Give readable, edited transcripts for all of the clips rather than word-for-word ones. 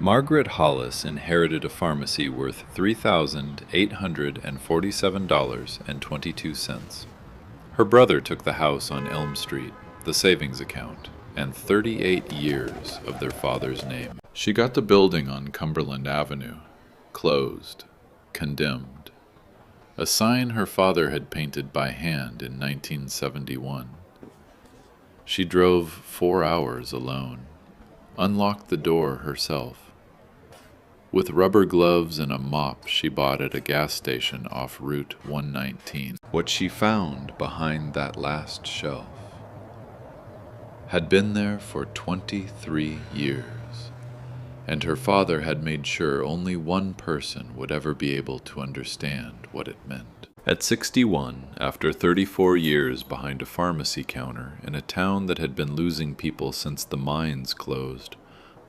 Margaret Hollis inherited a pharmacy worth $3,847.22. Her brother took the house on Elm Street, the savings account, and 38 years of their father's name. She got the building on Cumberland Avenue, closed, condemned. A sign her father had painted by hand in 1971. She drove 4 hours alone, unlocked the door herself. With rubber gloves and a mop she bought at a gas station off Route 119. What she found behind that last shelf had been there for 23 years, and her father had made sure only one person would ever be able to understand what it meant. At 61, after 34 years behind a pharmacy counter in a town that had been losing people since the mines closed,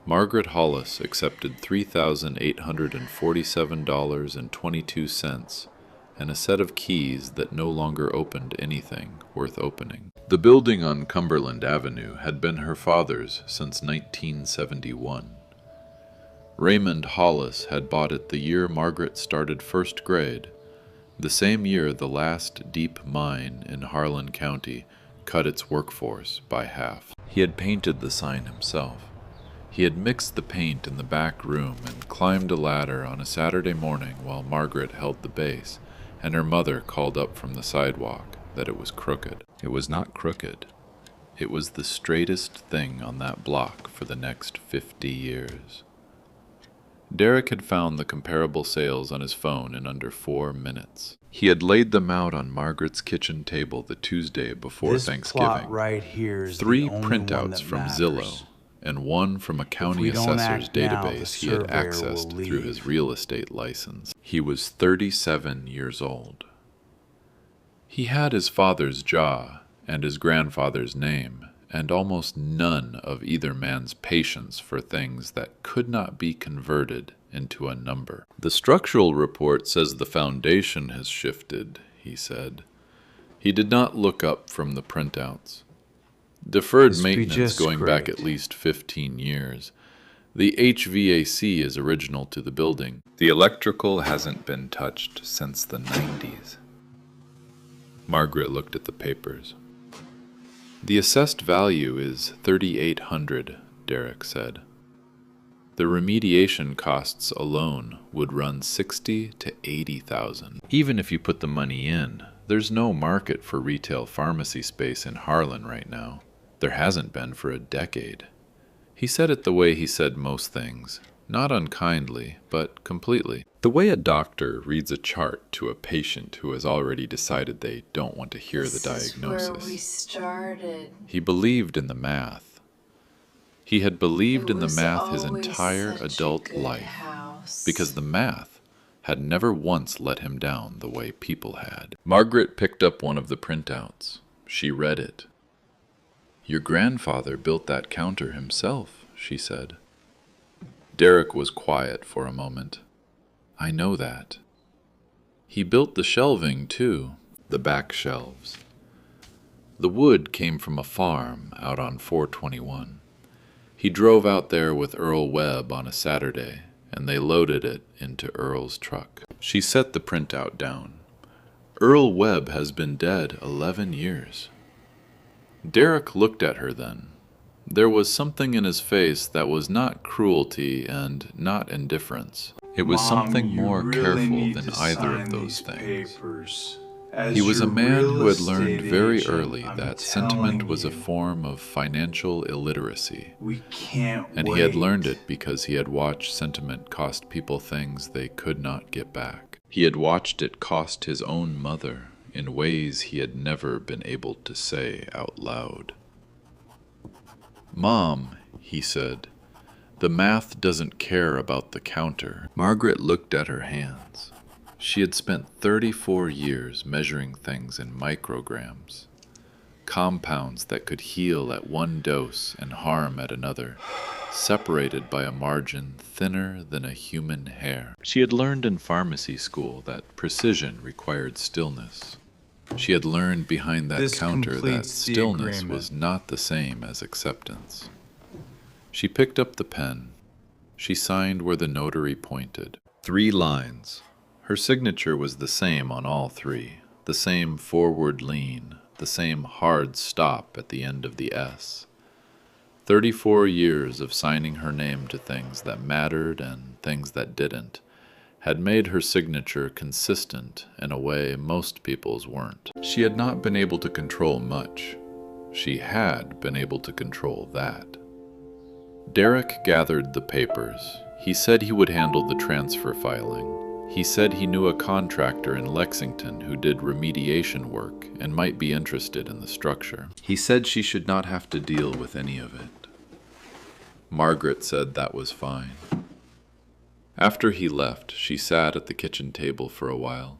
Margaret Hollis accepted $3,847.22 and a set of keys that no longer opened anything worth opening. The building on Cumberland Avenue had been her father's since 1971. Raymond Hollis had bought it the year Margaret started first grade, the same year the last deep mine in Harlan County cut its workforce by half. He had painted the sign himself. He had mixed the paint in the back room and climbed a ladder on a Saturday morning while Margaret held the base, and her mother called up from the sidewalk that it was crooked. It was not crooked. It was the straightest thing on that block for the next 50 years. Derek had found the comparable sales on his phone in under 4 minutes. He had laid them out on Margaret's kitchen table the Tuesday before Thanksgiving. Plot right here is 3 the only printouts one that from matters. Zillow, and 1 from a county assessor's database he had accessed through his real estate license. He was 37 years old. He had his father's jaw and his grandfather's name, and almost none of either man's patience for things that could not be converted into a number. "The structural report says the foundation has shifted," he said. He did not look up from the printouts. Deferred maintenance going back at least 15 years. The HVAC is original to the building. The electrical hasn't been touched since the 90s. Margaret looked at the papers. "The assessed value is $3,800, Derek said. The remediation costs alone would run $60,000 to $80,000. Even if you put the money in, there's no market for retail pharmacy space in Harlan right now. There hasn't been for a decade." He said it the way he said most things, not unkindly, but completely. The way a doctor reads a chart to a patient who has already decided they don't want to hear the diagnosis. This is where we started. He believed in the math. He had believed in the math his entire adult life, because the math had never once let him down the way people had. Margaret picked up one of the printouts. She read it. "Your grandfather built that counter himself," she said. Derek was quiet for a moment. "I know that. He built the shelving, too, the back shelves. The wood came from a farm out on 421. He drove out there with Earl Webb on a Saturday, and they loaded it into Earl's truck." She set the printout down. "Earl Webb has been dead 11 years. Derek looked at her then. There was something in his face that was not cruelty and not indifference. It was something more careful than either of those things. He was a man who had learned very early that sentiment was a form of financial illiteracy, and he had learned it because he had watched sentiment cost people things they could not get back. He had watched it cost his own mother in ways he had never been able to say out loud. "Mom," he said, "the math doesn't care about the counter." Margaret looked at her hands. She had spent 34 years measuring things in micrograms, compounds that could heal at one dose and harm at another, separated by a margin thinner than a human hair. She had learned in pharmacy school that precision required stillness. She had learned behind that counter that stillness was not the same as acceptance. She picked up the pen. She signed where the notary pointed. 3 lines. Her signature was the same on all 3, the same forward lean, the same hard stop at the end of the S. 34 years of signing her name to things that mattered and things that didn't had made her signature consistent in a way most people's weren't. She had not been able to control much. She had been able to control that. Derek gathered the papers. He said he would handle the transfer filing. He said he knew a contractor in Lexington who did remediation work and might be interested in the structure. He said she should not have to deal with any of it. Margaret said that was fine. After he left, she sat at the kitchen table for a while.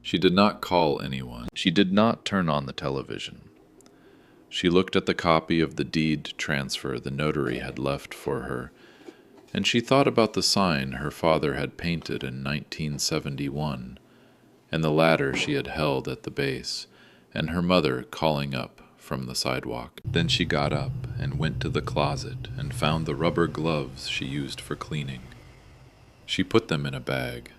She did not call anyone. She did not turn on the television. She looked at the copy of the deed transfer the notary had left for her, and she thought about the sign her father had painted in 1971, and the ladder she had held at the base, and her mother calling up from the sidewalk. Then she got up and went to the closet and found the rubber gloves she used for cleaning. She put them in a bag.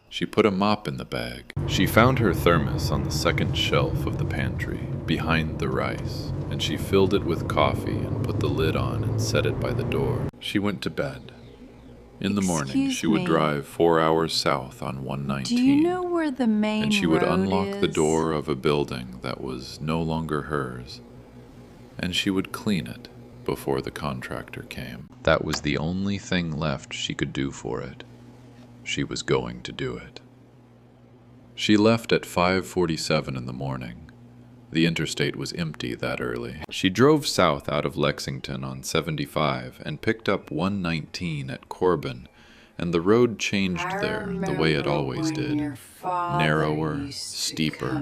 She put a mop in the bag. She found her thermos on the second shelf of the pantry, behind the rice, and she filled it with coffee and put the lid on and set it by the door. She went to bed. In the morning, she would drive 4 hours south on 119. Do you know where the main and she would road unlock is? the door of a building that was no longer hers, and she would clean it before the contractor came. That was the only thing left she could do for it. She was going to do it. She left at 5:47 in the morning. The interstate was empty that early. She drove south out of Lexington on 75 and picked up 119 at Corbin, and the road changed there the way it always did. Narrower, steeper,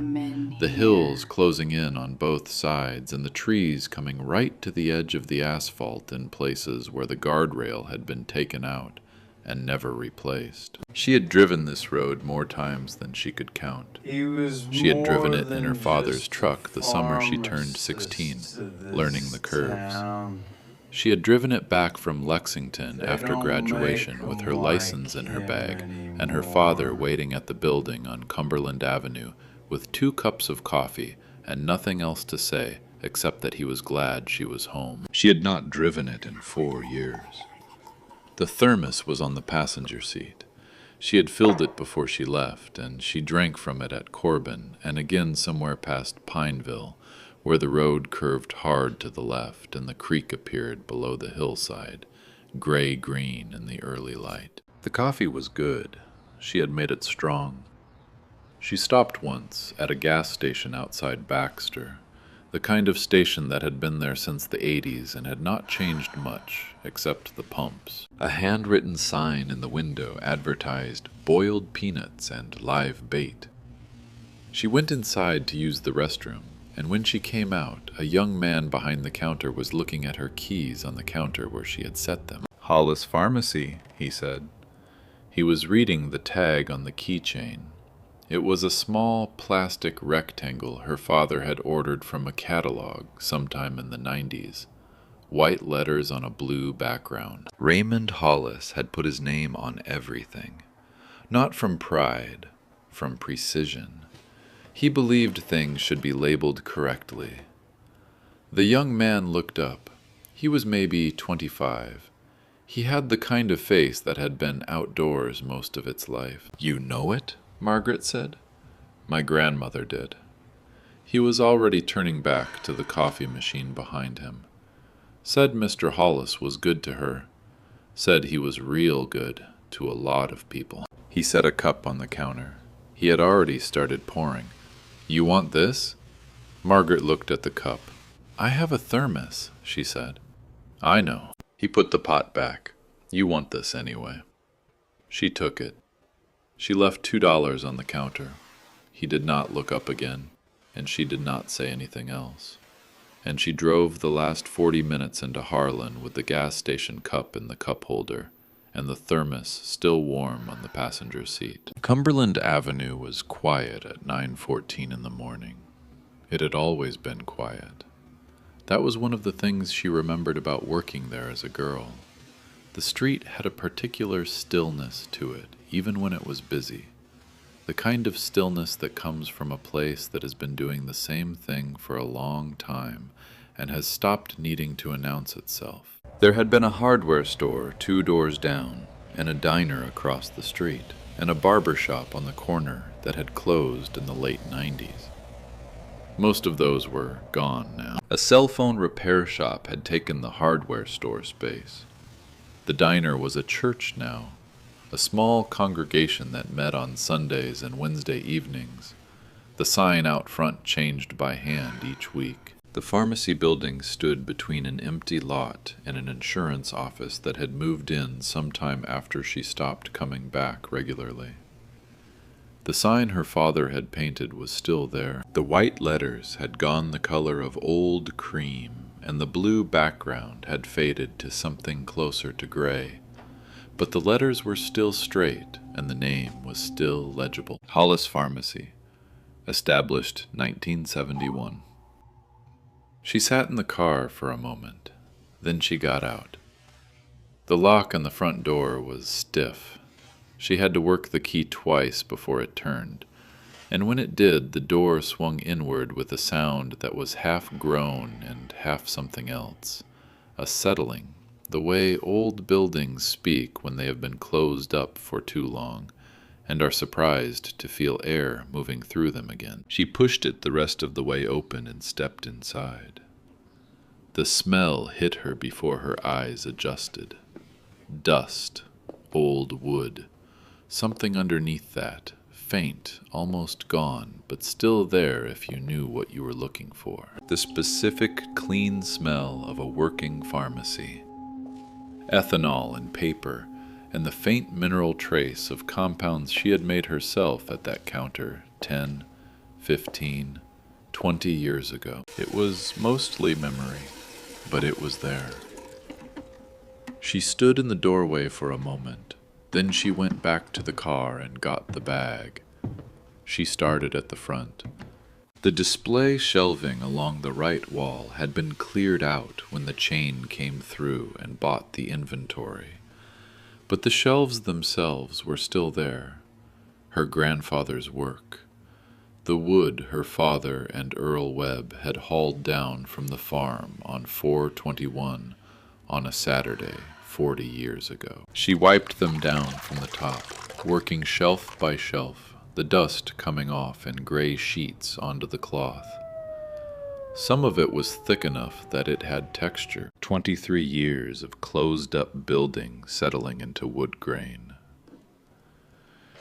the hills closing in on both sides, and the trees coming right to the edge of the asphalt in places where the guardrail had been taken out and never replaced. She had driven this road more times than she could count. She had driven it in her father's truck the summer she turned 16, learning the curves. She had driven it back from Lexington after graduation with her license in her bag and her father waiting at the building on Cumberland Avenue with 2 cups of coffee and nothing else to say except that he was glad she was home. She had not driven it in 4 years. The thermos was on the passenger seat. She had filled it before she left, and she drank from it at Corbin and again somewhere past Pineville, where the road curved hard to the left and the creek appeared below the hillside, gray-green in the early light. The coffee was good. She had made it strong. She stopped once at a gas station outside Baxter, the kind of station that had been there since the 80s and had not changed much, except the pumps. A handwritten sign in the window advertised boiled peanuts and live bait. She went inside to use the restroom, and when she came out, a young man behind the counter was looking at her keys on the counter where she had set them. "Hollis Pharmacy," he said. He was reading the tag on the keychain. It was a small plastic rectangle her father had ordered from a catalog sometime in the 90s. White letters on a blue background. Raymond Hollis had put his name on everything. Not from pride, from precision. He believed things should be labeled correctly. The young man looked up. He was maybe 25. He had the kind of face that had been outdoors most of its life. "You know it?" Margaret said. "My grandmother did." He was already turning back to the coffee machine behind him. Said Mr. Hollis was good to her. Said he was real good to a lot of people. He set a cup on the counter. He had already started pouring. "You want this?" Margaret looked at the cup. "I have a thermos," she said. "I know." He put the pot back. "You want this anyway." She took it. She left $2 on the counter. He did not look up again, and she did not say anything else. And she drove the last 40 minutes into Harlan with the gas station cup in the cup holder, and the thermos still warm on the passenger seat. Cumberland Avenue was quiet at 9:14 in the morning. It had always been quiet. That was one of the things she remembered about working there as a girl. The The street had a particular stillness to it, even when it was busy. The kind of stillness that comes from a place that has been doing the same thing for a long time and has stopped needing to announce itself. There had been a hardware store 2 doors down, and a diner across the street, and a barber shop on the corner that had closed in the late 90s. Most of those were gone now. A cell phone repair shop had taken the hardware store space. The diner was a church now, a small congregation that met on Sundays and Wednesday evenings. The sign out front changed by hand each week. The pharmacy building stood between an empty lot and an insurance office that had moved in sometime after she stopped coming back regularly. The sign her father had painted was still there. The white letters had gone the color of old cream, and the blue background had faded to something closer to gray. But the letters were still straight, and the name was still legible. Hollis Pharmacy, established 1971. She sat in the car for a moment. Then she got out. The lock on the front door was stiff. She had to work the key twice before it turned, and when it did, the door swung inward with a sound that was half groan and half something else, a settling, the way old buildings speak when they have been closed up for too long and are surprised to feel air moving through them again. She pushed it the rest of the way open and stepped inside. The smell hit her before her eyes adjusted. Dust, old wood, something underneath that, faint, almost gone, but still there if you knew what you were looking for. The specific, clean smell of a working pharmacy. Ethanol and paper, and the faint mineral trace of compounds she had made herself at that counter 10, 15, 20 years ago. It was mostly memory, but it was there. She stood in the doorway for a moment. Then she went back to the car and got the bag. She started at the front. The display shelving along the right wall had been cleared out when the chain came through and bought the inventory. But the shelves themselves were still there, her grandfather's work. The wood her father and Earl Webb had hauled down from the farm on 4/21 on a Saturday 40 years ago. She wiped them down from the top, working shelf by shelf, the dust coming off in gray sheets onto the cloth. Some of it was thick enough that it had texture. 23 years of closed-up building settling into wood grain.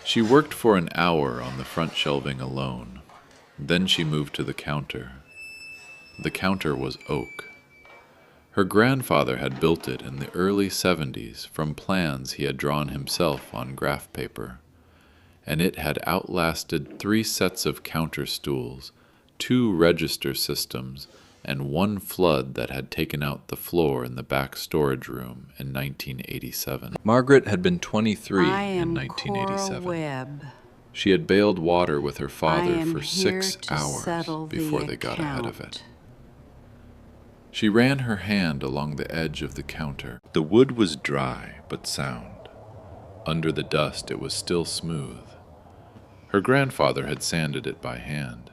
She worked for an hour on the front shelving alone. Then she moved to the counter. The counter was oak. Her grandfather had built it in the early 70s from plans he had drawn himself on graph paper, and it had outlasted 3 sets of counter stools, 2 register systems, and 1 flood that had taken out the floor in the back storage room in 1987. Margaret had been 23 in 1987. Webb. She had bailed water with her father for 6 hours before they got ahead of it. She ran her hand along the edge of the counter. The wood was dry but sound. Under the dust it was still smooth. Her grandfather had sanded it by hand.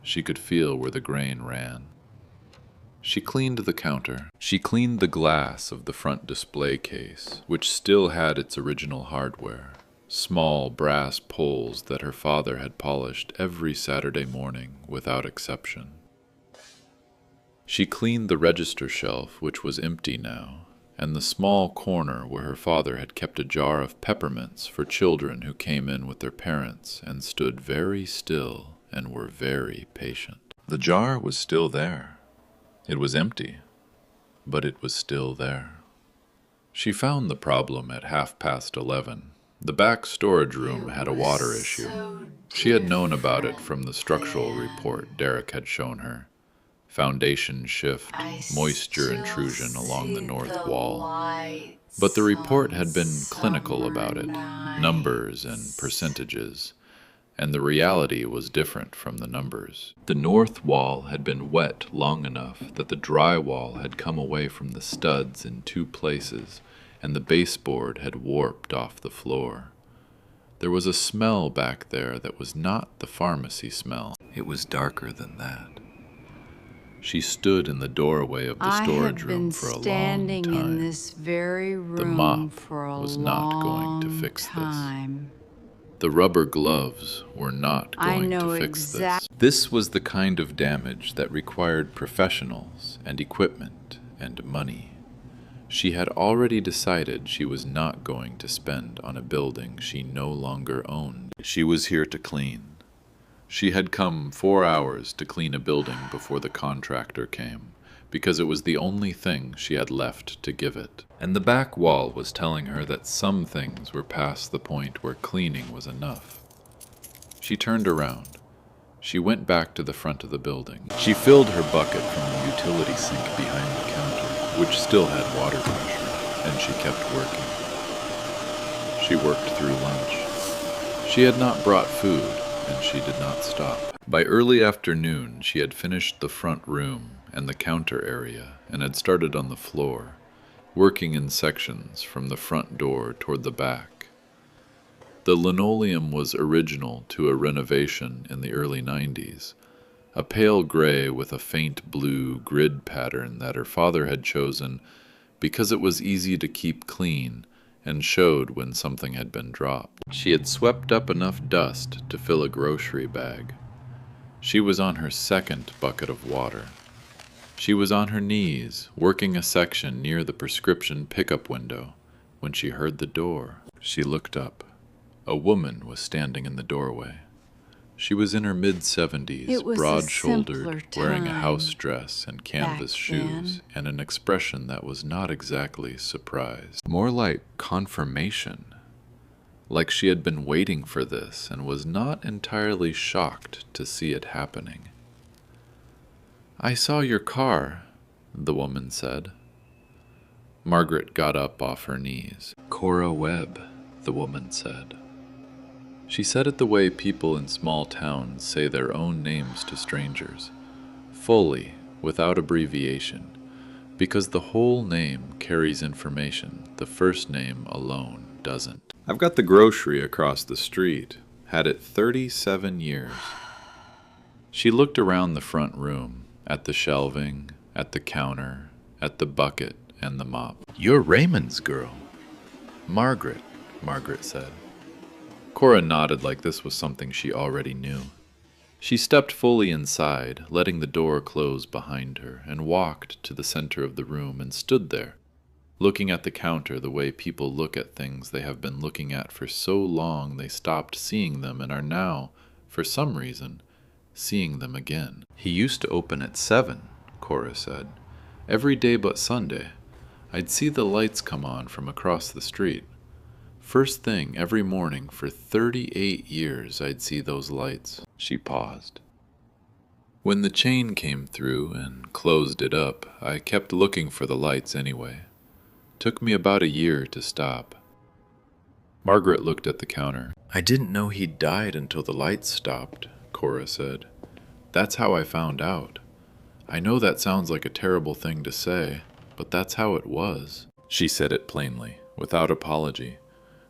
She could feel where the grain ran. She cleaned the counter. She cleaned the glass of the front display case, which still had its original hardware, small brass poles that her father had polished every Saturday morning without exception. She cleaned the register shelf, which was empty now, and the small corner where her father had kept a jar of peppermints for children who came in with their parents and stood very still and were very patient. The jar was still there. It was empty, but it was still there. She found the problem at 11:30. The back storage room had a water issue. She had known about it from the structural report Derek had shown her. Foundation shift, moisture intrusion along the north wall. But the report had been clinical about it, numbers and percentages, and the reality was different from the numbers. The north wall had been wet long enough that the dry wall had come away from the studs in 2 places and the baseboard had warped off the floor. There was a smell back there that was not the pharmacy smell. It was darker than that. She stood in the doorway of the storage room for a long time. I have been standing in this very The room mop for a was not going to long fix time. this. The rubber gloves were not going to fix this. This was the kind of damage that required professionals and equipment and money. She had already decided she was not going to spend on a building she no longer owned. She was here to clean. She had come 4 hours to clean a building before the contractor came, because it was the only thing she had left to give it. And the back wall was telling her that some things were past the point where cleaning was enough. She turned around. She went back to the front of the building. She filled her bucket from the utility sink behind the counter, which still had water pressure, and she kept working. She worked through lunch. She had not brought food, and she did not stop. By early afternoon, she had finished the front room and the counter area and had started on the floor, working in sections from the front door toward the back. The linoleum was original to a renovation in the early 90s, a pale gray with a faint blue grid pattern that her father had chosen because it was easy to keep clean and showed when something had been dropped. She had swept up enough dust to fill a grocery bag. She was on her second bucket of water. She was on her knees, working a section near the prescription pickup window, when she heard the door. She looked up. A woman was standing in the doorway. She was in her mid-70s, broad-shouldered, wearing a house dress and canvas shoes, and an expression that was not exactly surprised. More like confirmation. Like she had been waiting for this and was not entirely shocked to see it happening. "I saw your car," the woman said. Margaret got up off her knees. "Cora Webb," the woman said. She said it the way people in small towns say their own names to strangers, fully, without abbreviation, because the whole name carries information the first name alone doesn't. "I've got the grocery across the street. Had it 37 years. She looked around the front room, at the shelving, at the counter, at the bucket and the mop. "You're Raymond's girl." "Margaret," Margaret said. Cora nodded like this was something she already knew. She stepped fully inside, letting the door close behind her, and walked to the center of the room and stood there, looking at the counter the way people look at things they have been looking at for so long they stopped seeing them and are now, for some reason, seeing them again. "He used to open at 7, Cora said. "Every day but Sunday. I'd see the lights come on from across the street. First thing every morning for 38 years I'd see those lights." She paused. "When the chain came through and closed it up, I kept looking for the lights anyway. Took me about a year to stop." Margaret looked at the counter. "I didn't know he'd died until the lights stopped," Cora said. "That's how I found out. I know that sounds like a terrible thing to say, but that's how it was." She said it plainly, without apology,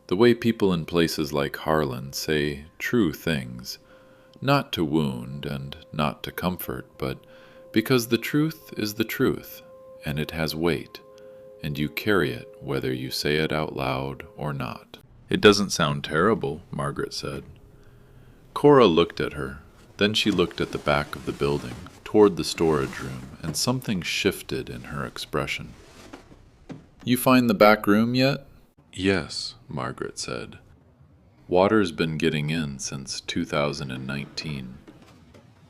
the way people in places like Harlan say true things, not to wound and not to comfort, but because the truth is the truth, and it has weight, and you carry it whether you say it out loud or not. "It doesn't sound terrible," Margaret said. Cora looked at her. Then she looked at the back of the building, toward the storage room, and something shifted in her expression. "You find the back room yet?" "Yes," Margaret said. "Water's been getting in since 2019.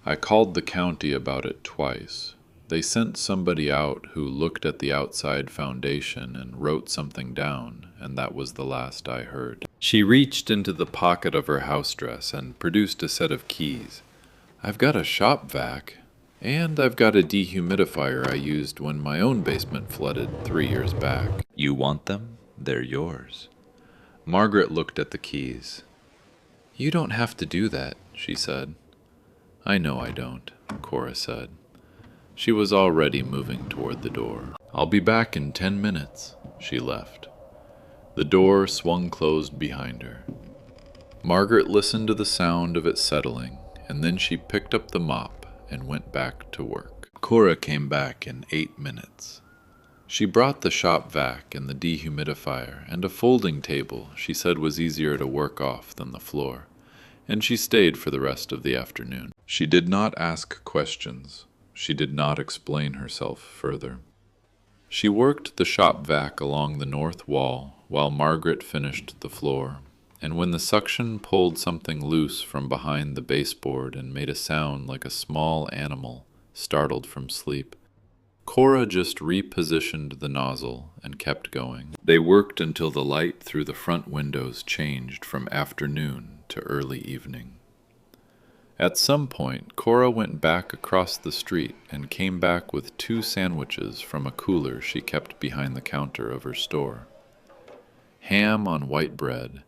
I called the county about it twice. They sent somebody out who looked at the outside foundation and wrote something down, and that was the last I heard." She reached into the pocket of her house dress and produced a set of keys. "I've got a shop vac, and I've got a dehumidifier I used when my own basement flooded 3 years back. You want them? They're yours." Margaret looked at the keys. "You don't have to do that," she said. "I know I don't," Cora said. She was already moving toward the door. "I'll be back in 10 minutes." She left. The door swung closed behind her. Margaret listened to the sound of it settling, and then she picked up the mop and went back to work. Cora came back in 8 minutes. She brought the shop vac and the dehumidifier and a folding table she said was easier to work off than the floor, and she stayed for the rest of the afternoon. She did not ask questions. She did not explain herself further. She worked the shop vac along the north wall while Margaret finished the floor, and when the suction pulled something loose from behind the baseboard and made a sound like a small animal startled from sleep, Cora just repositioned the nozzle and kept going. They worked until the light through the front windows changed from afternoon to early evening. At some point, Cora went back across the street and came back with 2 sandwiches from a cooler she kept behind the counter of her store. Ham on white bread,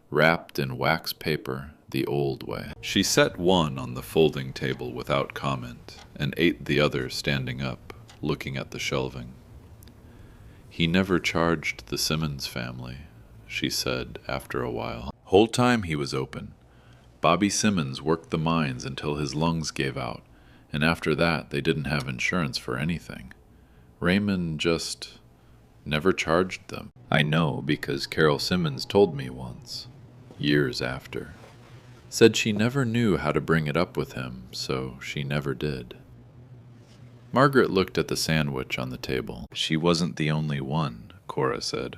wrapped in wax paper the old way. She set one on the folding table without comment and ate the other standing up, looking at the shelving. "He never charged the Simmons family," she said after a while. "Whole time he was open. Bobby Simmons worked the mines until his lungs gave out, and after that they didn't have insurance for anything. Raymond just never charged them. I know because Carol Simmons told me once, years after. Said she never knew how to bring it up with him, so she never did." Margaret looked at the sandwich on the table. "She wasn't the only one," Cora said.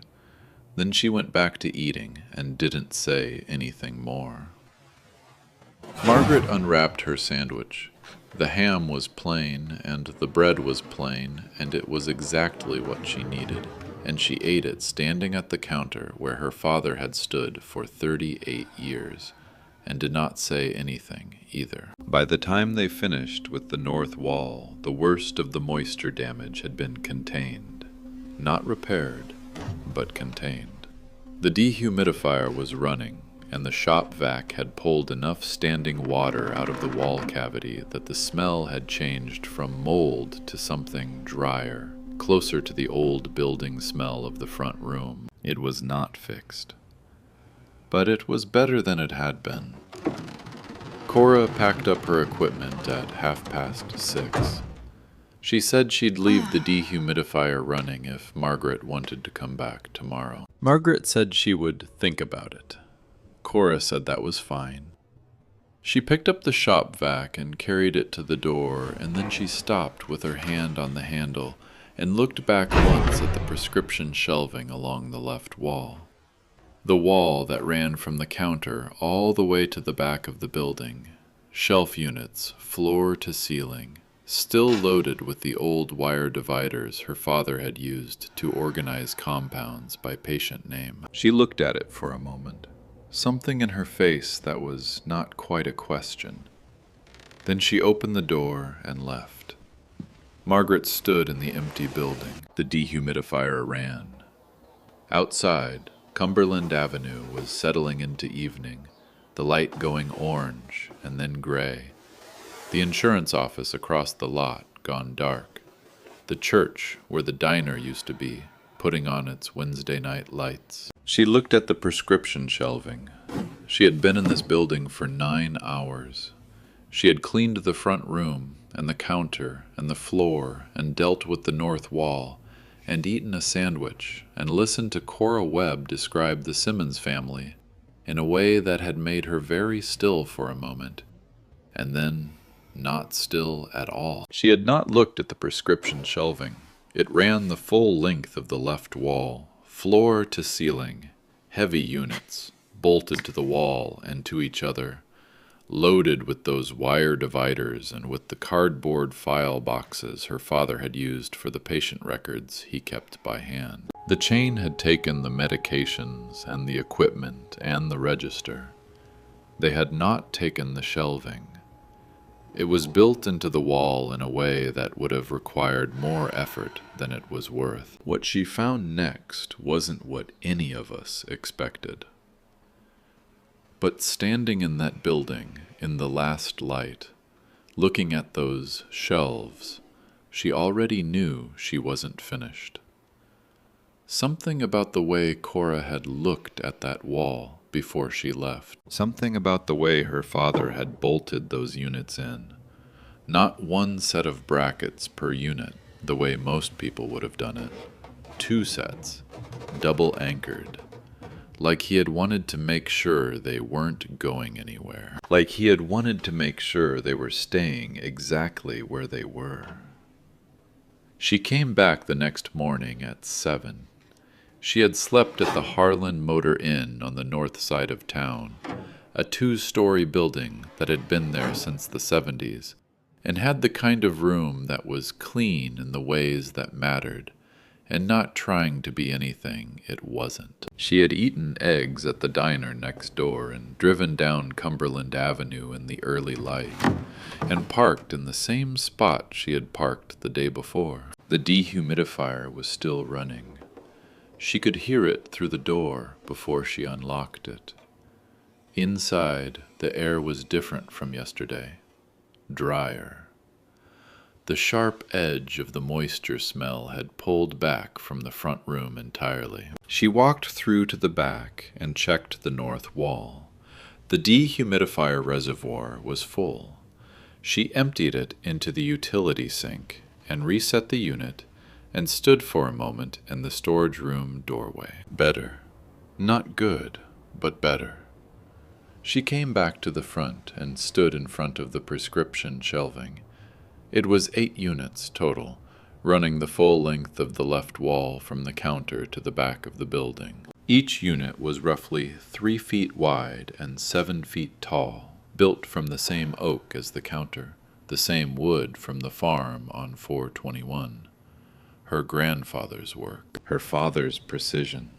Then she went back to eating and didn't say anything more. Margaret unwrapped her sandwich. The ham was plain, and the bread was plain, and it was exactly what she needed, and she ate it standing at the counter where her father had stood for 38 years, and did not say anything either. By the time they finished with the north wall, the worst of the moisture damage had been contained. Not repaired, but contained. The dehumidifier was running, and the shop vac had pulled enough standing water out of the wall cavity that the smell had changed from mold to something drier, closer to the old building smell of the front room. It was not fixed, but it was better than it had been. Cora packed up her equipment at 6:30. She said she'd leave the dehumidifier running if Margaret wanted to come back tomorrow. Margaret said she would think about it. Cora said that was fine. She picked up the shop vac and carried it to the door, and then she stopped with her hand on the handle and looked back once at the prescription shelving along the left wall. The wall that ran from the counter all the way to the back of the building, shelf units, floor to ceiling, still loaded with the old wire dividers her father had used to organize compounds by patient name. She looked at it for a moment, something in her face that was not quite a question. Then she opened the door and left. Margaret stood in the empty building. The dehumidifier ran. Outside, Cumberland Avenue was settling into evening, the light going orange and then gray. The insurance office across the lot gone dark. The church, where the diner used to be, putting on its Wednesday night lights. She looked at the prescription shelving. She had been in this building for 9 hours. She had cleaned the front room and the counter and the floor and dealt with the north wall and eaten a sandwich and listened to Cora Webb describe the Simmons family in a way that had made her very still for a moment, and then not still at all. She had not looked at the prescription shelving. It ran the full length of the left wall, floor to ceiling, heavy units, bolted to the wall and to each other, loaded with those wire dividers and with the cardboard file boxes her father had used for the patient records he kept by hand. The chain had taken the medications and the equipment and the register. They had not taken the shelving. It was built into the wall in a way that would have required more effort than it was worth. What she found next wasn't what any of us expected. But standing in that building, in the last light, looking at those shelves, she already knew she wasn't finished. Something about the way Cora had looked at that wall before she left. Something about the way her father had bolted those units in. Not one set of brackets per unit, the way most people would have done it. 2 sets, double anchored. Like he had wanted to make sure they weren't going anywhere. Like he had wanted to make sure they were staying exactly where they were. She came back the next morning at 7. She had slept at the Harlan Motor Inn on the north side of town, a 2-story building that had been there since the 70s, and had the kind of room that was clean in the ways that mattered, and not trying to be anything it wasn't. She had eaten eggs at the diner next door and driven down Cumberland Avenue in the early light, and parked in the same spot she had parked the day before. The dehumidifier was still running. She could hear it through the door before she unlocked it. Inside, the air was different from yesterday, drier. The sharp edge of the moisture smell had pulled back from the front room entirely. She walked through to the back and checked the north wall. The dehumidifier reservoir was full. She emptied it into the utility sink and reset the unit and stood for a moment in the storage room doorway. Better. Not good, but better. She came back to the front and stood in front of the prescription shelving. It was 8 units total, running the full length of the left wall from the counter to the back of the building. Each unit was roughly 3 feet wide and 7 feet tall, built from the same oak as the counter, the same wood from the farm on 421. Her grandfather's work, her father's precision.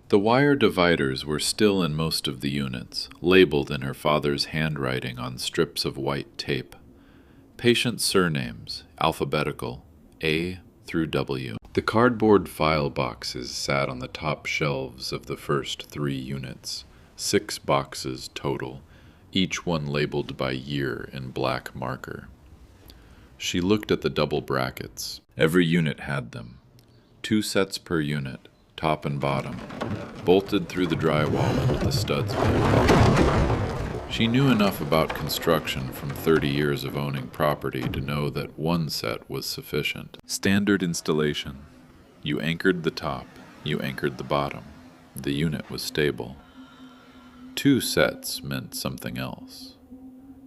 The wire dividers were still in most of the units, labeled in her father's handwriting on strips of white tape. Patient surnames, alphabetical, A through W. The cardboard file boxes sat on the top shelves of the first 3 units, 6 boxes total, each one labeled by year in black marker. She looked at the double brackets. Every unit had them. 2 sets per unit, top and bottom, bolted through the drywall into the studs bit. She knew enough about construction from 30 years of owning property to know that 1 set was sufficient. Standard installation. You anchored the top, you anchored the bottom. The unit was stable. 2 sets meant something else.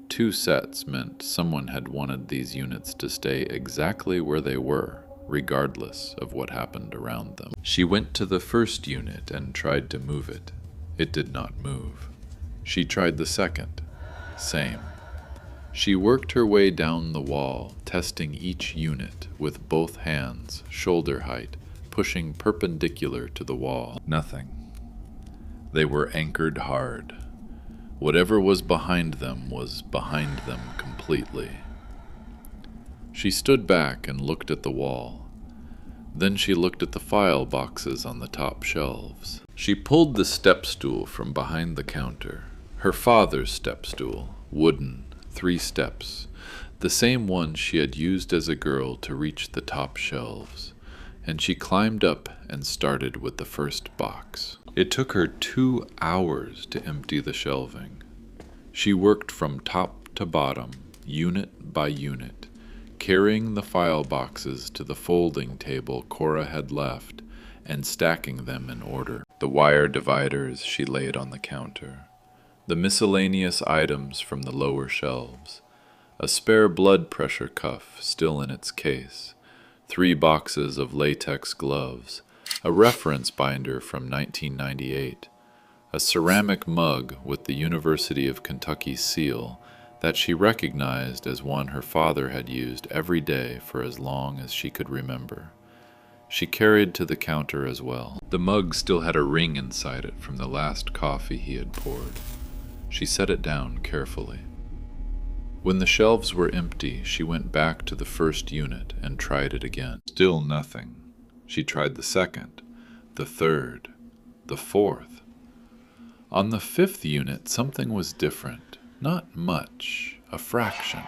2 sets meant someone had wanted these units to stay exactly where they were, regardless of what happened around them. She went to the first unit and tried to move it. It did not move. She tried the second. Same. She worked her way down the wall, testing each unit with both hands, shoulder height, pushing perpendicular to the wall. Nothing. They were anchored hard. Whatever was behind them was behind them completely. She stood back and looked at the wall. Then she looked at the file boxes on the top shelves. She pulled the step stool from behind the counter. Her father's step stool, wooden, 3 steps, the same one she had used as a girl to reach the top shelves, and she climbed up and started with the first box. It took her 2 hours to empty the shelving. She worked from top to bottom, unit by unit, carrying the file boxes to the folding table Cora had left and stacking them in order. The wire dividers she laid on the counter, the miscellaneous items from the lower shelves, a spare blood pressure cuff still in its case, 3 boxes of latex gloves, a reference binder from 1998, a ceramic mug with the University of Kentucky seal that she recognized as one her father had used every day for as long as she could remember. She carried to the counter as well. The mug still had a ring inside it from the last coffee he had poured. She set it down carefully. When the shelves were empty, she went back to the first unit and tried it again. Still nothing. She tried the second, the third, the fourth. On the 5th unit, something was different. Not much, a fraction.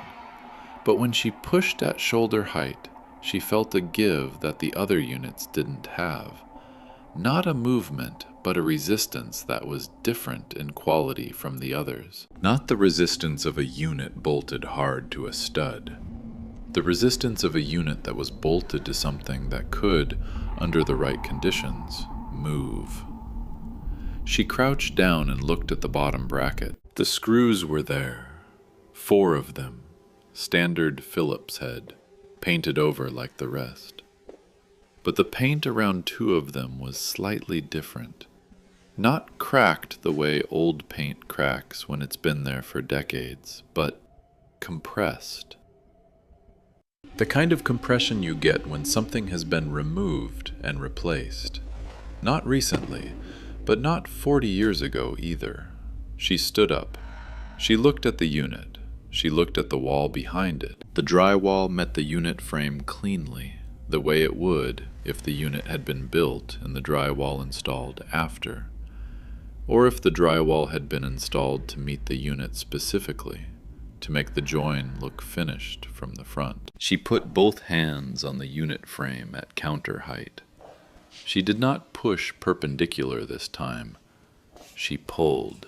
But when she pushed at shoulder height, she felt a give that the other units didn't have. Not a movement, but a resistance that was different in quality from the others. Not the resistance of a unit bolted hard to a stud. The resistance of a unit that was bolted to something that could, under the right conditions, move. She crouched down and looked at the bottom bracket. The screws were there. 4 of them. Standard Phillips head, painted over like the rest. But the paint around 2 of them was slightly different. Not cracked the way old paint cracks when it's been there for decades, but compressed. The kind of compression you get when something has been removed and replaced. Not recently, but not 40 years ago either. She stood up. She looked at the unit. She looked at the wall behind it. The drywall met the unit frame cleanly, the way it would if the unit had been built and the drywall installed after, or if the drywall had been installed to meet the unit specifically, to make the join look finished from the front. She put both hands on the unit frame at counter height. She did not push perpendicular this time. She pulled.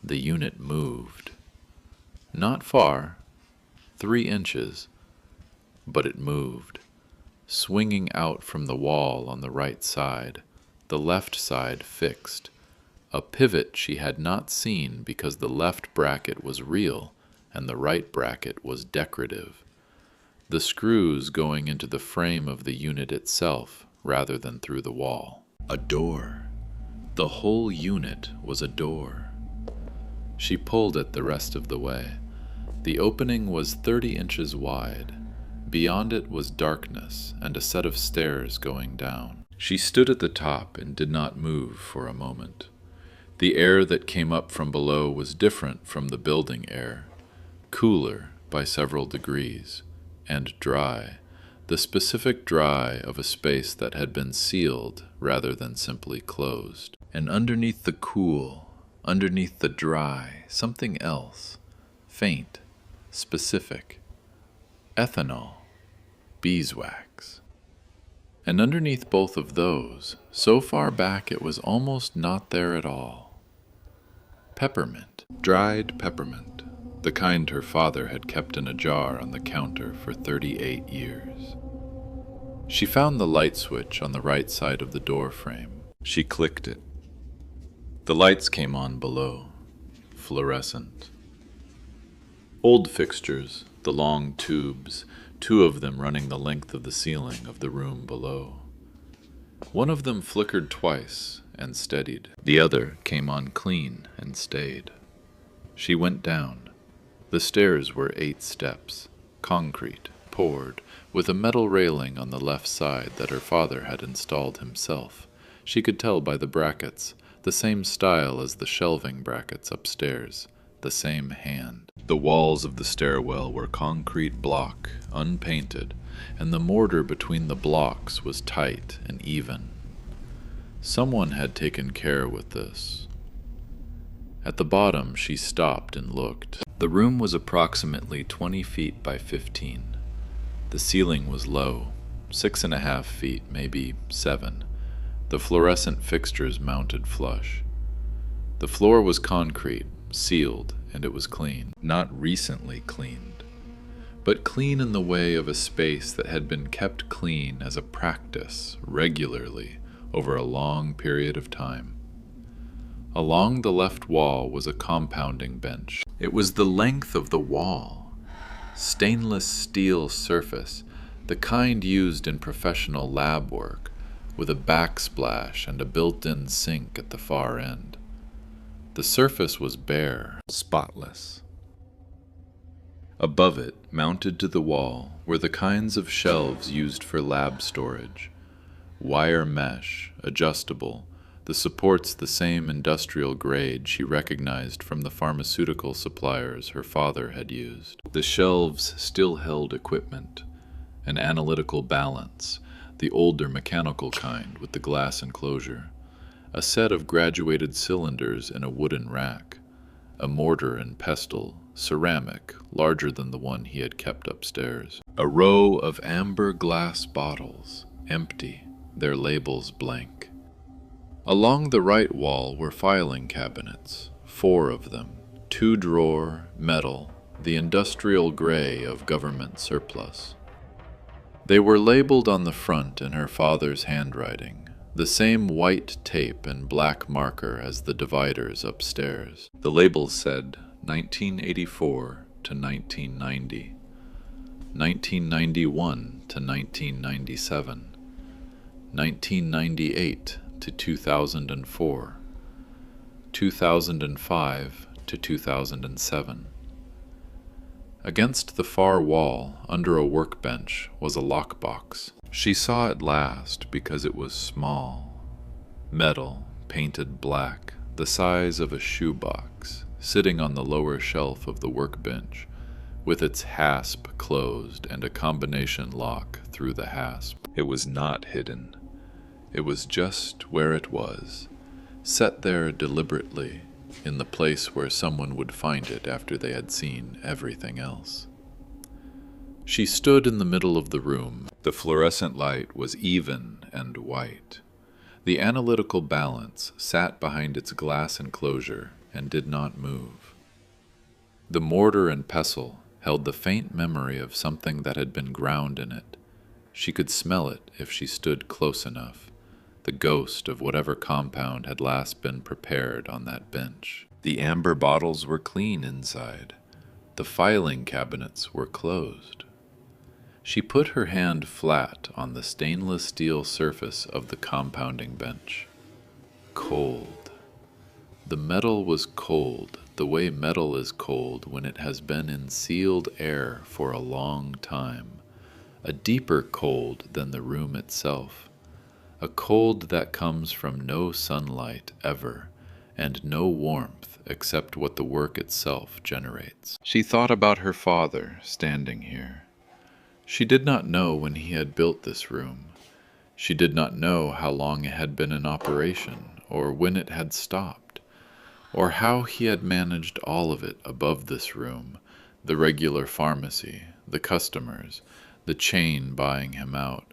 The unit moved. Not far, 3 inches, but it moved, swinging out from the wall on the right side, the left side fixed, a pivot she had not seen because the left bracket was real and the right bracket was decorative, the screws going into the frame of the unit itself rather than through the wall. A door. The whole unit was a door. She pulled it the rest of the way. The opening was 30 inches wide. Beyond it was darkness and a set of stairs going down. She stood at the top and did not move for a moment. The air that came up from below was different from the building air, cooler by several degrees, and dry, the specific dry of a space that had been sealed rather than simply closed. And underneath the cool, underneath the dry, something else, faint, specific, ethanol, beeswax. And underneath both of those, so far back it was almost not there at all, peppermint, dried peppermint, the kind her father had kept in a jar on the counter for 38 years. She found the light switch on the right side of the door frame. She clicked it. The lights came on below, fluorescent. Old fixtures, the long tubes, 2 of them running the length of the ceiling of the room below. One of them flickered twice and steadied. The other came on clean and stayed. She went down. The stairs were 8 steps, concrete, poured, with a metal railing on the left side that her father had installed himself. She could tell by the brackets, the same style as the shelving brackets upstairs, the same hand. The walls of the stairwell were concrete block, unpainted, and the mortar between the blocks was tight and even. Someone had taken care with this. At the bottom, she stopped and looked. The room was approximately 20 feet by 15. The ceiling was low, 6.5 feet, maybe 7. The fluorescent fixtures mounted flush. The floor was concrete, sealed, and it was clean. Not recently cleaned, but clean in the way of a space that had been kept clean as a practice regularly over a long period of time. Along the left wall was a compounding bench. It was the length of the wall. Stainless steel surface, the kind used in professional lab work, with a backsplash and a built-in sink at the far end. The surface was bare, spotless. Above it, mounted to the wall, were the kinds of shelves used for lab storage. Wire mesh, adjustable, the supports the same industrial grade she recognized from the pharmaceutical suppliers her father had used. The shelves still held equipment, an analytical balance, the older mechanical kind with the glass enclosure, a set of graduated cylinders in a wooden rack, a mortar and pestle, ceramic, larger than the one he had kept upstairs. A row of amber glass bottles, empty, their labels blank. Along the right wall were filing cabinets, 4 of them, 2-drawer, metal, the industrial gray of government surplus. They were labeled on the front in her father's handwriting, the same white tape and black marker as the dividers upstairs. The labels said 1984 to 1990, 1991 to 1997, 1998 to 2004, 2005 to 2007. Against the far wall, under a workbench, was a lockbox. She saw it last because it was small. Metal, painted black, the size of a shoebox, sitting on the lower shelf of the workbench, with its hasp closed and a combination lock through the hasp. It was not hidden. It was just where it was, set there deliberately, in the place where someone would find it after they had seen everything else. She stood in the middle of the room. The fluorescent light was even and white. The analytical balance sat behind its glass enclosure and did not move. The mortar and pestle held the faint memory of something that had been ground in it. She could smell it if she stood close enough, the ghost of whatever compound had last been prepared on that bench. The amber bottles were clean inside. The filing cabinets were closed. She put her hand flat on the stainless steel surface of the compounding bench. Cold. The metal was cold, the way metal is cold when it has been in sealed air for a long time, a deeper cold than the room itself, a cold that comes from no sunlight ever, and no warmth except what the work itself generates. She thought about her father standing here. She did not know when he had built this room. She did not know how long it had been in operation, or when it had stopped, or how he had managed all of it above this room, the regular pharmacy, the customers, the chain buying him out,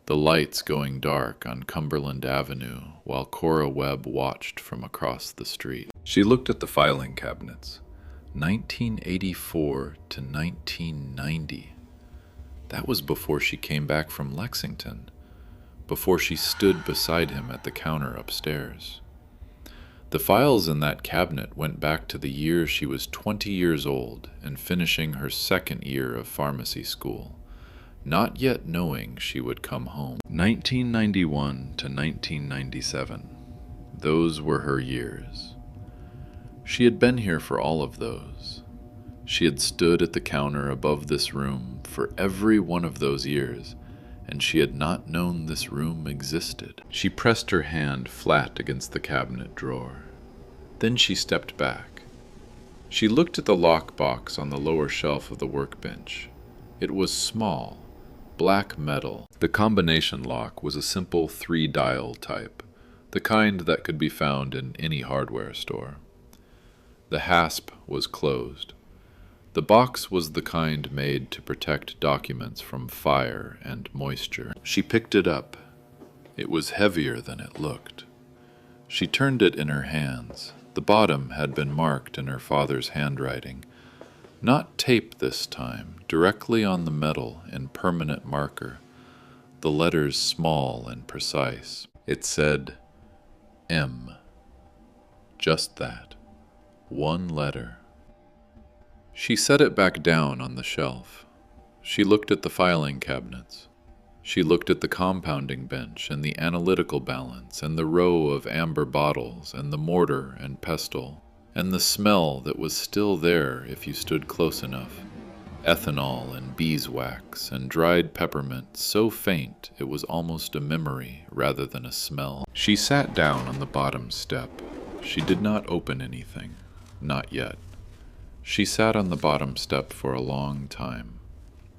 the lights going dark on Cumberland Avenue while Cora Webb watched from across the street. She looked at the filing cabinets. 1984 to 1990. That was before she came back from Lexington, before she stood beside him at the counter upstairs. The files in that cabinet went back to the year she was 20 years old and finishing her 2nd year of pharmacy school, not yet knowing she would come home. 1991 to 1997. Those were her years. She had been here for all of those. She had stood at the counter above this room for every one of those years, and she had not known this room existed. She pressed her hand flat against the cabinet drawer. Then she stepped back. She looked at the lockbox on the lower shelf of the workbench. It was small, black metal. The combination lock was a simple 3-dial type, the kind that could be found in any hardware store. The hasp was closed. The box was the kind made to protect documents from fire and moisture. She picked it up. It was heavier than it looked. She turned it in her hands. The bottom had been marked in her father's handwriting. Not tape this time, directly on the metal in permanent marker, the letters small and precise. It said, M. Just that. One letter. She set it back down on the shelf. She looked at the filing cabinets. She looked at the compounding bench and the analytical balance and the row of amber bottles and the mortar and pestle and the smell that was still there if you stood close enough. Ethanol and beeswax and dried peppermint, so faint it was almost a memory rather than a smell. She sat down on the bottom step. She did not open anything. Not yet. She sat on the bottom step for a long time.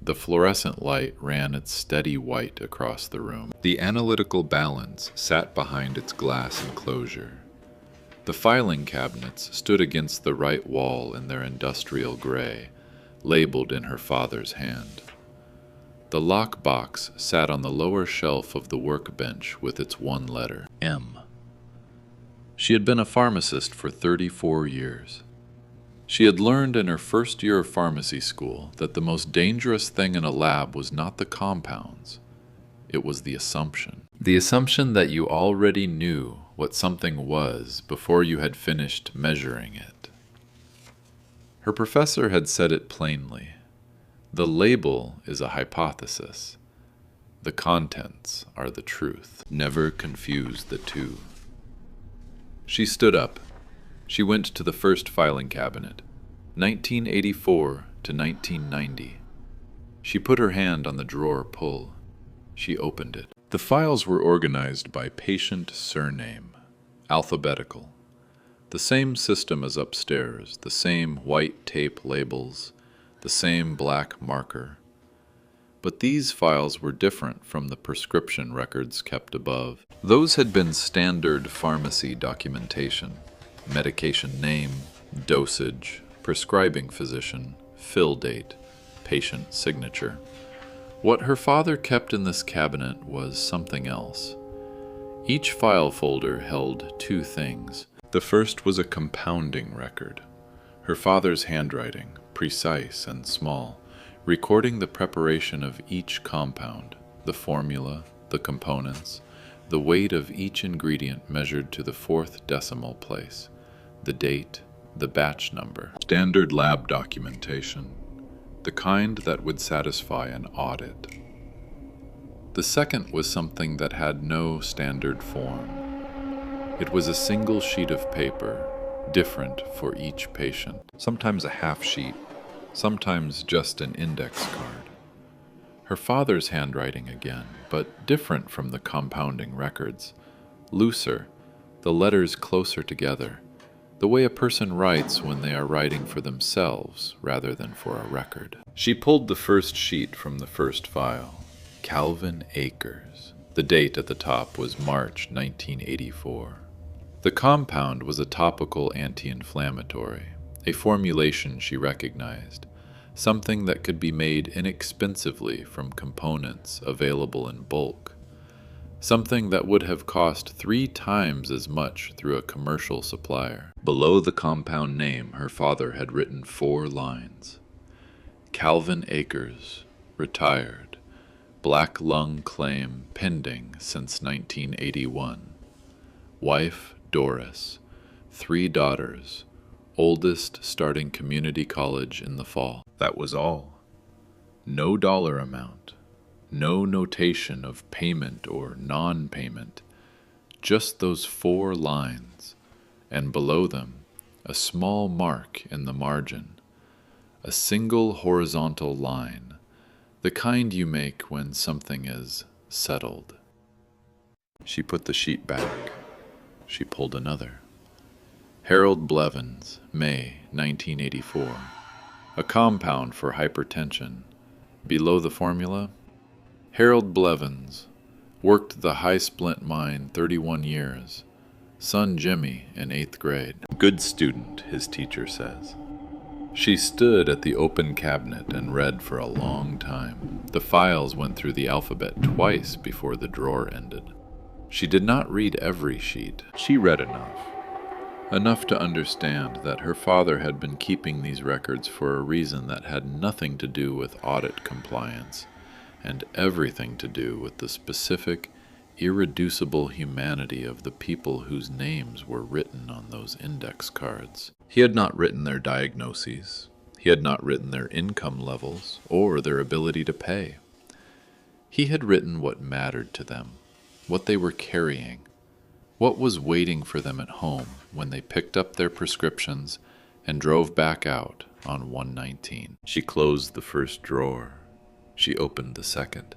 The fluorescent light ran its steady white across the room. The analytical balance sat behind its glass enclosure. The filing cabinets stood against the right wall in their industrial gray, labeled in her father's hand. The lockbox sat on the lower shelf of the workbench with its one letter, M. She had been a pharmacist for 34 years. She had learned in her first year of pharmacy school that the most dangerous thing in a lab was not the compounds. It was the assumption. The assumption that you already knew what something was before you had finished measuring it. Her professor had said it plainly. The label is a hypothesis. The contents are the truth. Never confuse the two. She stood up. She went to the first filing cabinet, 1984 to 1990. She put her hand on the drawer pull. She opened it. The files were organized by patient surname, alphabetical. The same system as upstairs, the same white tape labels, the same black marker. But these files were different from the prescription records kept above. Those had been standard pharmacy documentation: medication name, dosage, prescribing physician, fill date, patient signature. What her father kept in this cabinet was something else. Each file folder held two things. The first was a compounding record. Her father's handwriting, precise and small, recording the preparation of each compound, the formula, the components, the weight of each ingredient measured to the 4th decimal place, the date, the batch number. Standard lab documentation, the kind that would satisfy an audit. The second was something that had no standard form. It was a single sheet of paper, different for each patient, sometimes a half sheet, sometimes just an index card. Her father's handwriting again, but different from the compounding records, looser, the letters closer together, the way a person writes when they are writing for themselves rather than for a record. She pulled the first sheet from the first file. Calvin Acres. The date at the top was March 1984. The compound was a topical anti-inflammatory, a formulation she recognized, something that could be made inexpensively from components available in bulk, something that would have cost 3 times as much through a commercial supplier. Below the compound name, her father had written 4 lines. Calvin Acres, retired, black lung claim pending since 1981. Wife, Doris, 3 daughters, oldest starting community college in the fall. That was all. No dollar amount, no notation of payment or non-payment, just those 4 lines, and below them, a small mark in the margin, a single horizontal line, the kind you make when something is settled. She put the sheet back. She pulled another. Harold Blevins, May 1984. A compound for hypertension. Below the formula, Harold Blevins, worked the high splint mine 31 years. Son Jimmy in 8th grade. Good student, his teacher says. She stood at the open cabinet and read for a long time. The files went through the alphabet twice before the drawer ended. She did not read every sheet. She read enough to understand that her father had been keeping these records for a reason that had nothing to do with audit compliance and everything to do with the specific, irreducible humanity of the people whose names were written on those index cards. He had not written their diagnoses. He had not written their income levels or their ability to pay. He had written what mattered to them, what they were carrying, what was waiting for them at home when they picked up their prescriptions and drove back out on 119. She closed the first drawer. She opened the second.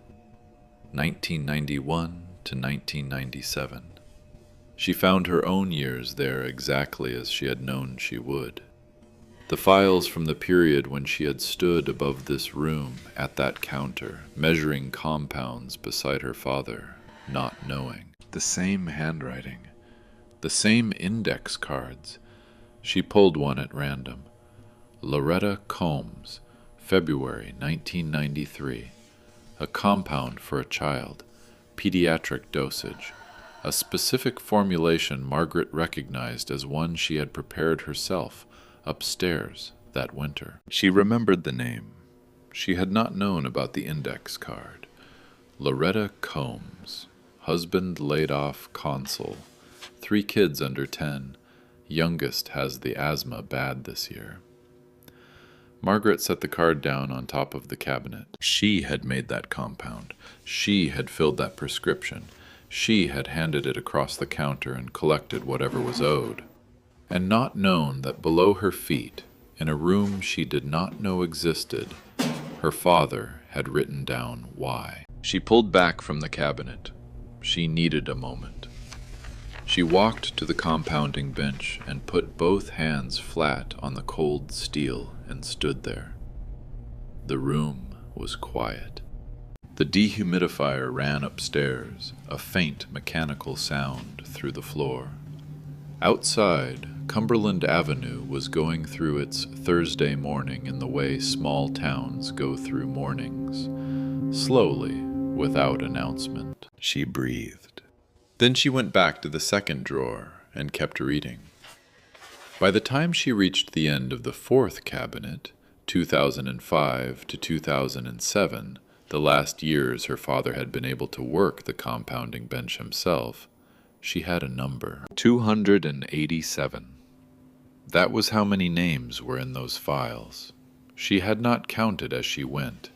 1991 to 1997. She found her own years there exactly as she had known she would. The files from the period when she had stood above this room at that counter, measuring compounds beside her father, not knowing. The same handwriting, The same index cards. She pulled one at random. Loretta Combs, February 1993. A compound for a child. Pediatric dosage. A specific formulation Margaret recognized as one she had prepared herself upstairs that winter. She remembered the name. She had not known about the index card. Loretta Combs. Husband laid off consul. 3 kids under 10. Youngest has the asthma bad this year. Margaret set the card down on top of the cabinet. She had made that compound. She had filled that prescription. She had handed it across the counter and collected whatever was owed. And not known that below her feet, in a room she did not know existed, her father had written down why. She pulled back from the cabinet. She needed a moment. She walked to the compounding bench and put both hands flat on the cold steel and stood there. The room was quiet. The dehumidifier ran upstairs, a faint mechanical sound through the floor. Outside, Cumberland Avenue was going through its Thursday morning in the way small towns go through mornings, slowly, without announcement. She breathed. Then she went back to the second drawer and kept reading. By the time she reached the end of the 4th cabinet, 2005 to 2007, the last years her father had been able to work the compounding bench himself, she had a number. 287. That was how many names were in those files. She had not counted as she went.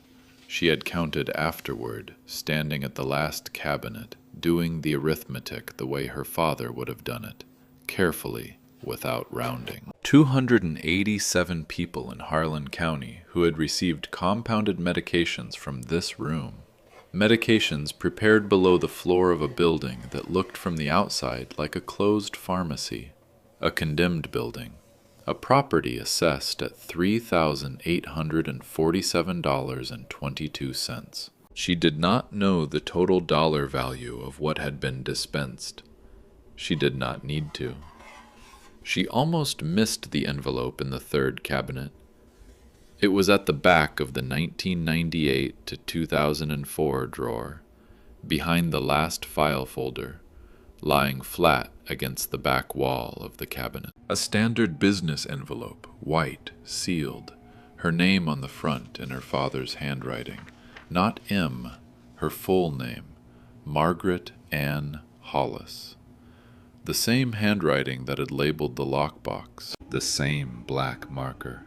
She had counted afterward, standing at the last cabinet, doing the arithmetic the way her father would have done it, carefully, without rounding. 287 people in Harlan County who had received compounded medications from this room. Medications prepared below the floor of a building that looked from the outside like a closed pharmacy, a condemned building, a property assessed at $3,847.22. She did not know the total dollar value of what had been dispensed. She did not need to. She almost missed the envelope in the 3rd cabinet. It was at the back of the 1998 to 2004 drawer, behind the last file folder, lying flat against the back wall of the cabinet. A standard business envelope, white, sealed, her name on the front in her father's handwriting. Not M, her full name, Margaret Ann Hollis. The same handwriting that had labeled the lockbox, the same black marker,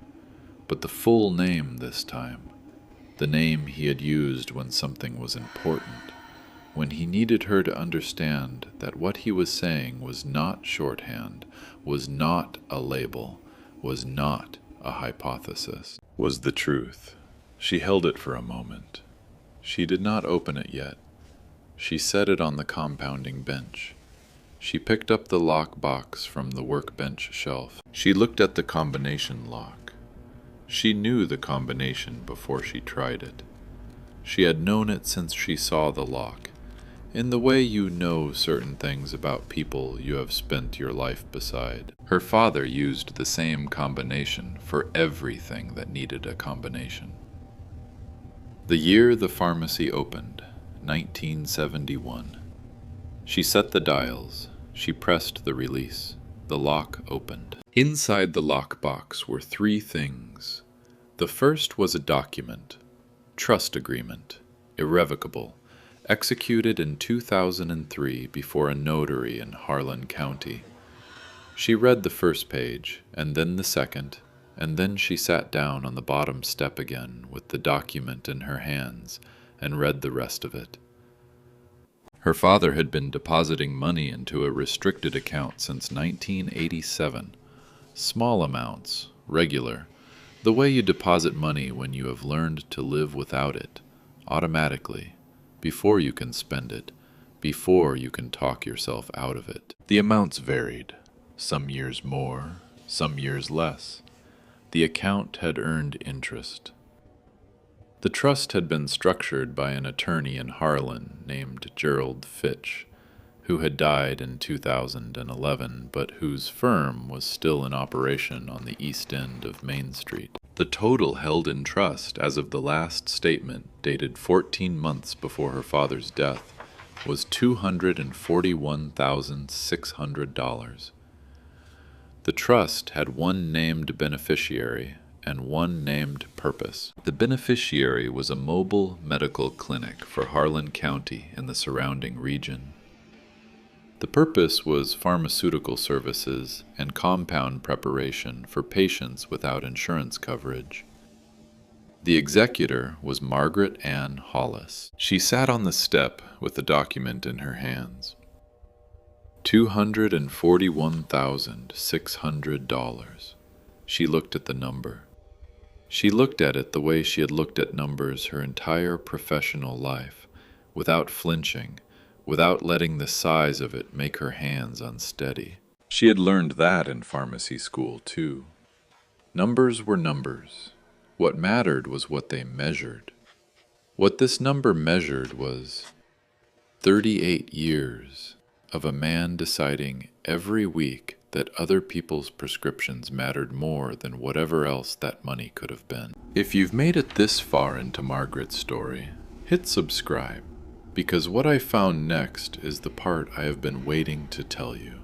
but the full name this time, the name he had used when something was important, when he needed her to understand that what he was saying was not shorthand, was not a label, was not a hypothesis, was the truth. She held it for a moment. She did not open it yet. She set it on the compounding bench. She picked up the lock box from the workbench shelf. She looked at the combination lock. She knew the combination before she tried it. She had known it since she saw the lock, in the way you know certain things about people you have spent your life beside. Her father used the same combination for everything that needed a combination. The year the pharmacy opened, 1971. She set the dials. She pressed the release. The lock opened. Inside the lockbox were 3 things. The first was a document, trust agreement, irrevocable, executed in 2003 before a notary in Harlan County. She read the first page, and then the second, and then she sat down on the bottom step again with the document in her hands and read the rest of it. Her father had been depositing money into a restricted account since 1987. Small amounts, regular, the way you deposit money when you have learned to live without it, automatically, before you can spend it, before you can talk yourself out of it. The amounts varied, some years more, some years less. The account had earned interest. The trust had been structured by an attorney in Harlan named Gerald Fitch, who had died in 2011, but whose firm was still in operation on the east end of Main Street. The total held in trust as of the last statement, dated 14 months before her father's death, was $241,600. The trust had one named beneficiary and one named purpose. The beneficiary was a mobile medical clinic for Harlan County and the surrounding region. The purpose was pharmaceutical services and compound preparation for patients without insurance coverage. The executor was Margaret Hollis. She sat on the step with the document in her hands. $241,600. She looked at the number. She looked at it the way she had looked at numbers her entire professional life, without flinching, without letting the size of it make her hands unsteady. She had learned that in pharmacy school, too. Numbers were numbers. What mattered was what they measured. What this number measured was 38 years of a man deciding every week that other people's prescriptions mattered more than whatever else that money could have been. If you've made it this far into Margaret's story, hit subscribe, because what I found next is the part I have been waiting to tell you.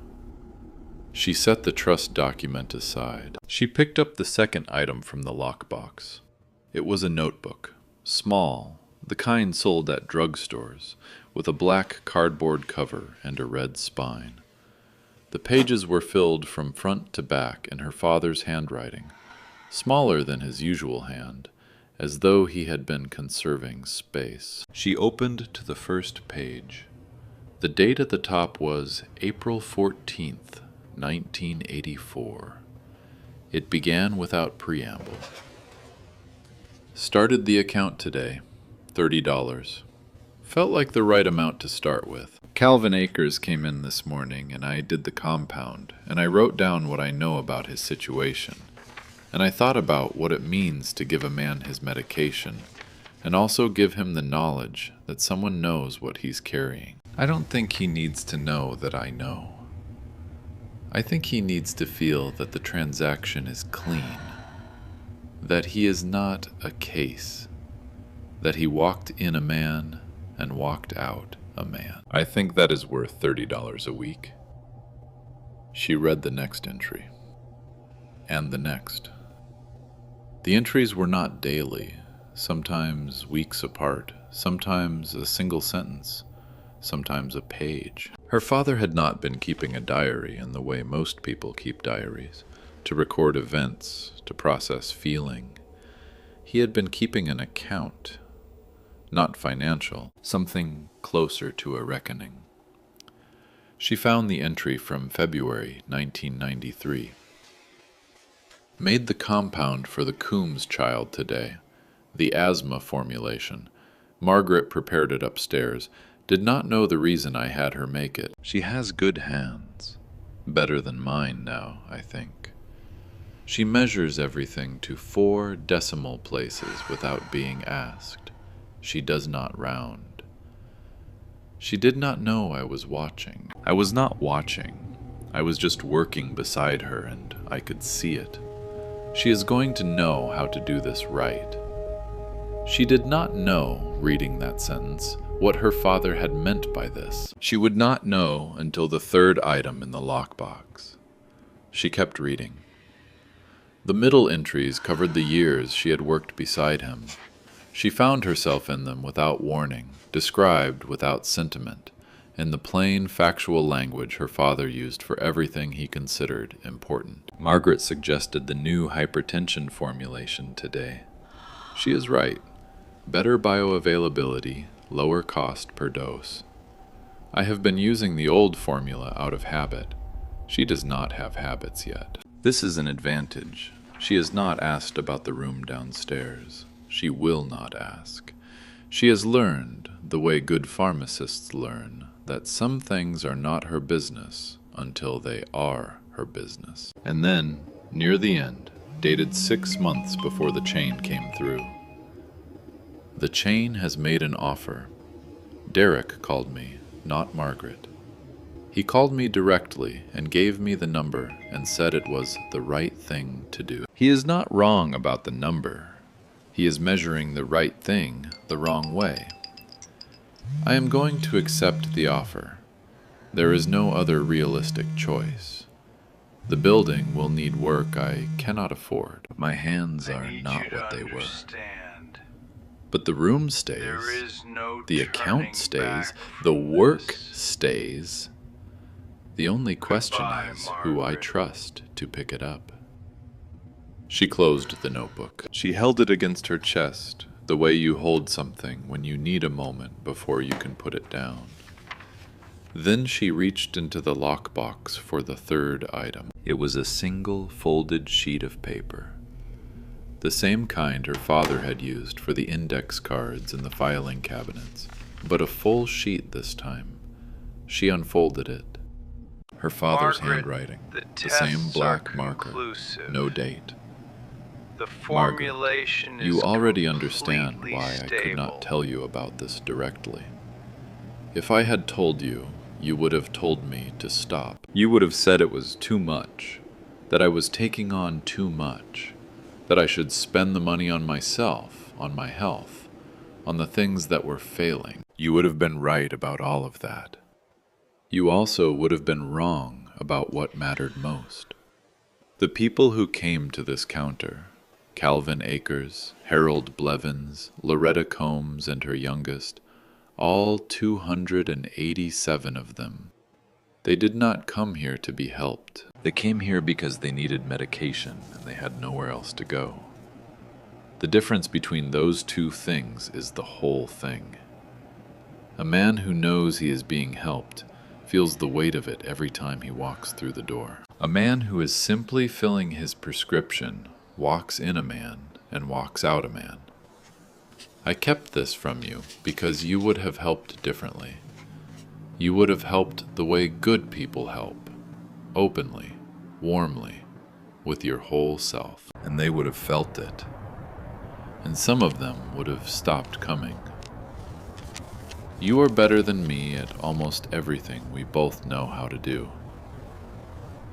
She set the trust document aside. She picked up the second item from the lockbox. It was a notebook, small, the kind sold at drugstores, with a black cardboard cover and a red spine. The pages were filled from front to back in her father's handwriting, smaller than his usual hand, as though he had been conserving space. She opened to the first page. The date at the top was April 14th, 1984. It began without preamble. Started the account today, $30. Felt like the right amount to start with. Calvin Akers came in this morning and I did the compound, and I wrote down what I know about his situation. And I thought about what it means to give a man his medication, and also give him the knowledge that someone knows what he's carrying. I don't think he needs to know that I know. I think he needs to feel that the transaction is clean, that he is not a case, that he walked in a man and walked out a man. I think that is worth $30 a week. She read the next entry, and the next. The entries were not daily, sometimes weeks apart, sometimes a single sentence, sometimes a page. Her father had not been keeping a diary in the way most people keep diaries, to record events, to process feeling. He had been keeping an account, not financial, something closer to a reckoning. She found the entry from February 1993. Made the compound for the Coombs child today, the asthma formulation. Margaret prepared it upstairs. Did not know the reason I had her make it. She has good hands. Better than mine now, I think. She measures everything to 4 decimal places without being asked. She does not round. She did not know I was watching. I was not watching. I was just working beside her, and I could see it. She is going to know how to do this right. She did not know, reading that sentence, what her father had meant by this. She would not know until the third item in the lockbox. She kept reading. The middle entries covered the years she had worked beside him. She found herself in them without warning, described without sentiment, in the plain, factual language her father used for everything he considered important. Margaret suggested the new hypertension formulation today. She is right. Better bioavailability, lower cost per dose. I have been using the old formula out of habit. She does not have habits yet. This is an advantage. She has not asked about the room downstairs. She will not ask. She has learned, the way good pharmacists learn, that some things are not her business until they are her business. And then, near the end, dated 6 months before the chain came through. The chain has made an offer. Derek called me, not Margaret. He called me directly and gave me the number and said it was the right thing to do. He is not wrong about the number. He is measuring the right thing the wrong way. I am going to accept the offer. There is no other realistic choice. The building will need work I cannot afford. My hands are not what they were. But the room stays, the account stays, the work stays. The only question is who I trust to pick it up. She closed the notebook. She held it against her chest, the way you hold something when you need a moment before you can put it down. Then she reached into the lockbox for the third item. It was a single folded sheet of paper, the same kind her father had used for the index cards in the filing cabinets, but a full sheet this time. She unfolded it. Her father's handwriting, the same black marker, no date. Margaret, you already understand why I could not tell you about this directly. If I had told you, you would have told me to stop. You would have said it was too much, that I was taking on too much, that I should spend the money on myself, on my health, on the things that were failing. You would have been right about all of that. You also would have been wrong about what mattered most. The people who came to this counter, Calvin Akers, Harold Blevins, Loretta Combs and her youngest, all 287 of them. They did not come here to be helped. They came here because they needed medication and they had nowhere else to go. The difference between those two things is the whole thing. A man who knows he is being helped feels the weight of it every time he walks through the door. A man who is simply filling his prescription walks in a man and walks out a man. I kept this from you because you would have helped differently. You would have helped the way good people help, openly, warmly, with your whole self. And they would have felt it. And some of them would have stopped coming. You are better than me at almost everything we both know how to do.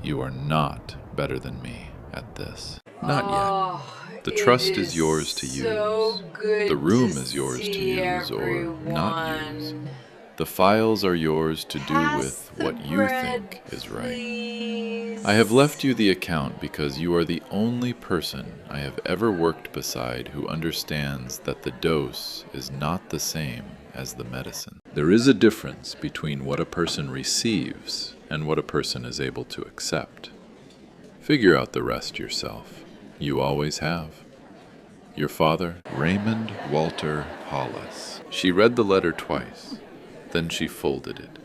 You are not better than me at this. Not yet. The trust is yours to use. The room is yours to use or not use. The files are yours to do with what you think is right. I have left you the account because you are the only person I have ever worked beside who understands that the dose is not the same as the medicine. There is a difference between what a person receives and what a person is able to accept. Figure out the rest yourself. You always have. Your father, Raymond Walter Hollis. She read the letter twice. Then she folded it.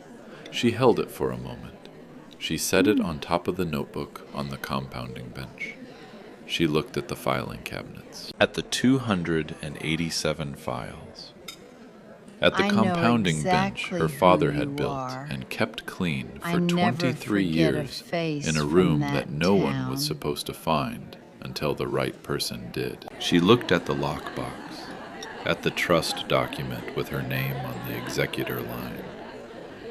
She held it for a moment. She set it on top of the notebook on the compounding bench. She looked at the filing cabinets, at the 287 files, at the compounding bench her father had built and kept clean for 23 years in a room that no one was supposed to find until the right person did. She looked at the lockbox, at the trust document with her name on the executor line,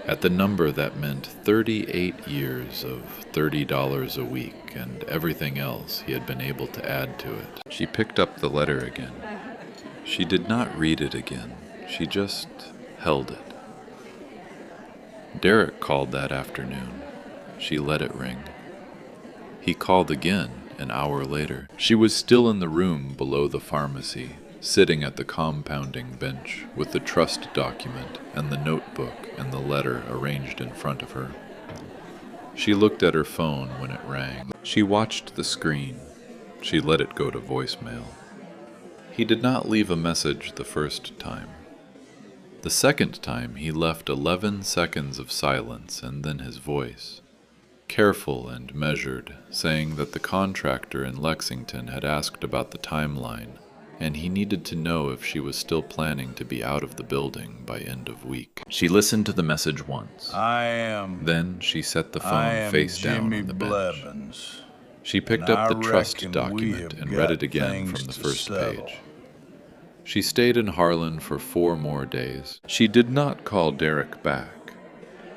at the number that meant 38 years of $30 a week and everything else he had been able to add to it. She picked up the letter again. She did not read it again. She just held it. Derek called that afternoon. She let it ring. He called again an hour later. She was still in the room below the pharmacy, sitting at the compounding bench with the trust document and the notebook and the letter arranged in front of her. She looked at her phone when it rang. She watched the screen. She let it go to voicemail. He did not leave a message the first time. The second time he left 11 seconds of silence and then his voice, careful and measured, saying that the contractor in Lexington had asked about the timeline and he needed to know if she was still planning to be out of the building by end of week. She listened to the message once. Then she set the phone face down on the bench. She picked up the trust document and read it again from the first page. She stayed in Harlan for 4 more days. She did not call Derek back.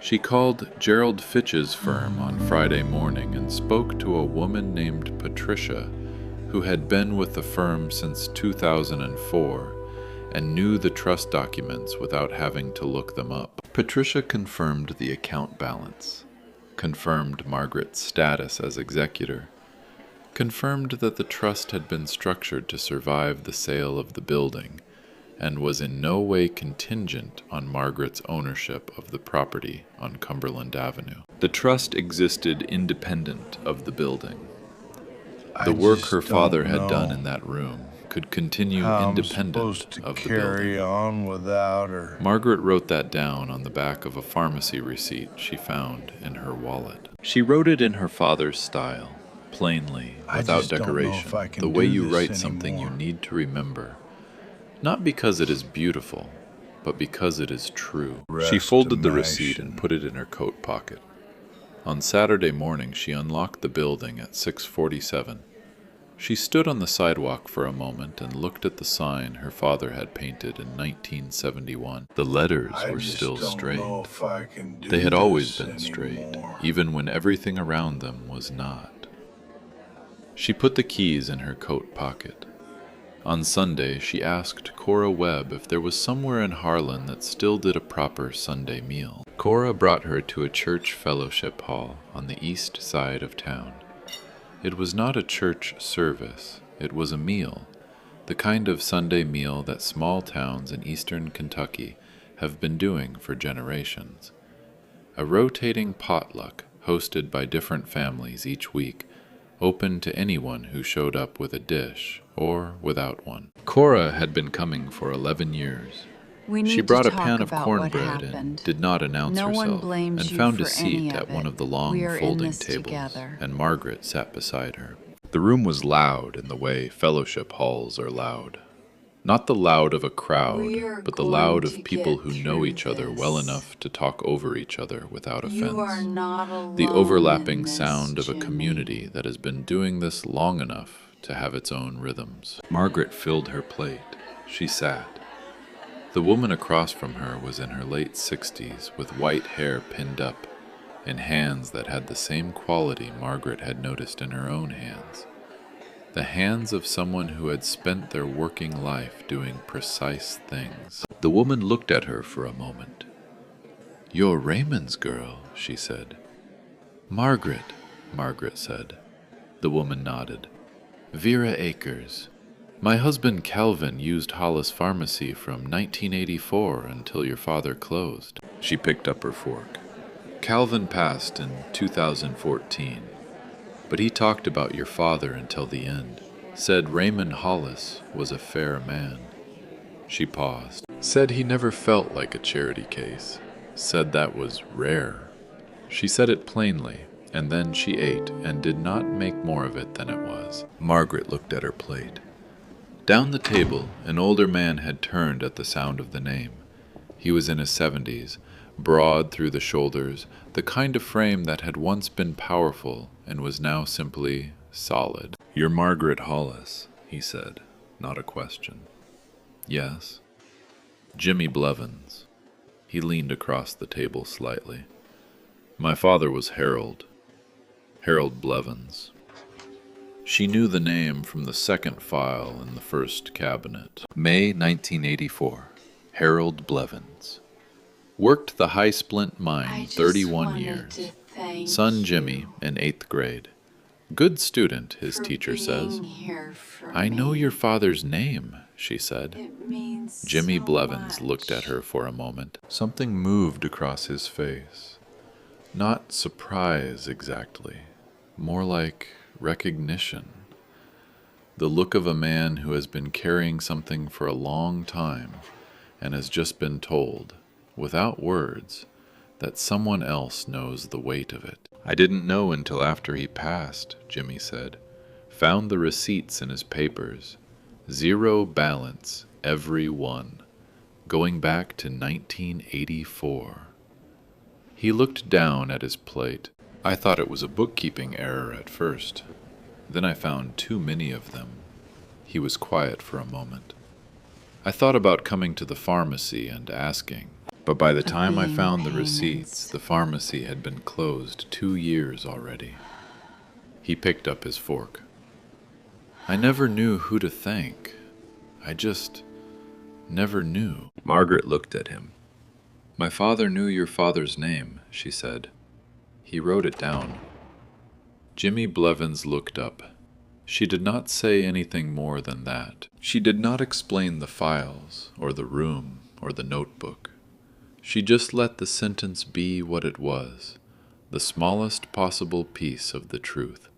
She called Gerald Fitch's firm on Friday morning and spoke to a woman named Patricia, who had been with the firm since 2004 and knew the trust documents without having to look them up. Patricia confirmed the account balance, confirmed Margaret's status as executor, confirmed that the trust had been structured to survive the sale of the building and was in no way contingent on Margaret's ownership of the property on Cumberland Avenue. The trust existed independent of the building. The work her father had done in that room could continue independent of the building. On without her. Margaret wrote that down on the back of a pharmacy receipt she found in her wallet. She wrote it in her father's style, plainly, without decoration, the way you write something you need to remember. Not because it is beautiful, but because it is true. She folded the receipt and put it in her coat pocket. On Saturday morning, she unlocked the building at 6:47. She stood on the sidewalk for a moment and looked at the sign her father had painted in 1971. The letters were still straight. They had always been straight, even when everything around them was not. She put the keys in her coat pocket. On Sunday, she asked Cora Webb if there was somewhere in Harlan that still did a proper Sunday meal. Cora brought her to a church fellowship hall on the east side of town. It was not a church service, it was a meal, the kind of Sunday meal that small towns in eastern Kentucky have been doing for generations. A rotating potluck hosted by different families each week, open to anyone who showed up with a dish or without one. Cora had been coming for 11 years. She brought a pan of cornbread and did not announce herself, and found a seat at one of the long folding tables, and Margaret sat beside her. The room was loud in the way fellowship halls are loud. Not the loud of a crowd, but the loud of people who know each other well enough to talk over each other without offense. The overlapping sound of a community that has been doing this long enough to have its own rhythms. Margaret filled her plate. She sat. The woman across from her was in her late 60s, with white hair pinned up, and hands that had the same quality Margaret had noticed in her own hands. The hands of someone who had spent their working life doing precise things. The woman looked at her for a moment. "You're Raymond's girl," she said. "Margaret," Margaret said. The woman nodded. "Vera Akers. My husband Calvin used Hollis Pharmacy from 1984 until your father closed." She picked up her fork. "Calvin passed in 2014, but he talked about your father until the end. Said Raymond Hollis was a fair man." She paused. "Said he never felt like a charity case. Said that was rare." She said it plainly, and then she ate and did not make more of it than it was. Margaret looked at her plate. Down the table, an older man had turned at the sound of the name. He was in his 70s, broad through the shoulders, the kind of frame that had once been powerful and was now simply solid. "You're Margaret Hollis," he said, not a question. "Yes." "Jimmy Blevins." He leaned across the table slightly. "My father was Harold Blevins." She knew the name from the second file in the first cabinet. May 1984. Harold Blevins. Worked the high splint mine 31 years. Son Jimmy in 8th grade. Good student, his teacher says. "I know your father's name," she said. Jimmy Blevins looked at her for a moment. Something moved across his face. Not surprise exactly, more like recognition. The look of a man who has been carrying something for a long time and has just been told, without words, that someone else knows the weight of it. "I didn't know until after he passed," Jimmy said. "Found the receipts in his papers. 0 balance, every one. Going back to 1984. He looked down at his plate. "I thought it was a bookkeeping error at first. Then I found too many of them." He was quiet for a moment. "I thought about coming to the pharmacy and asking." But by the of time I being found the payments. receipts, the pharmacy had been closed 2 years already. He picked up his fork. I never knew who to thank. I just never knew. Margaret looked at him. My father knew your father's name, she said. He wrote it down. Jimmy Blevins looked up. She did not say anything more than that. She did not explain the files, or the room, or the notebook. She just let the sentence be what it was, the smallest possible piece of the truth,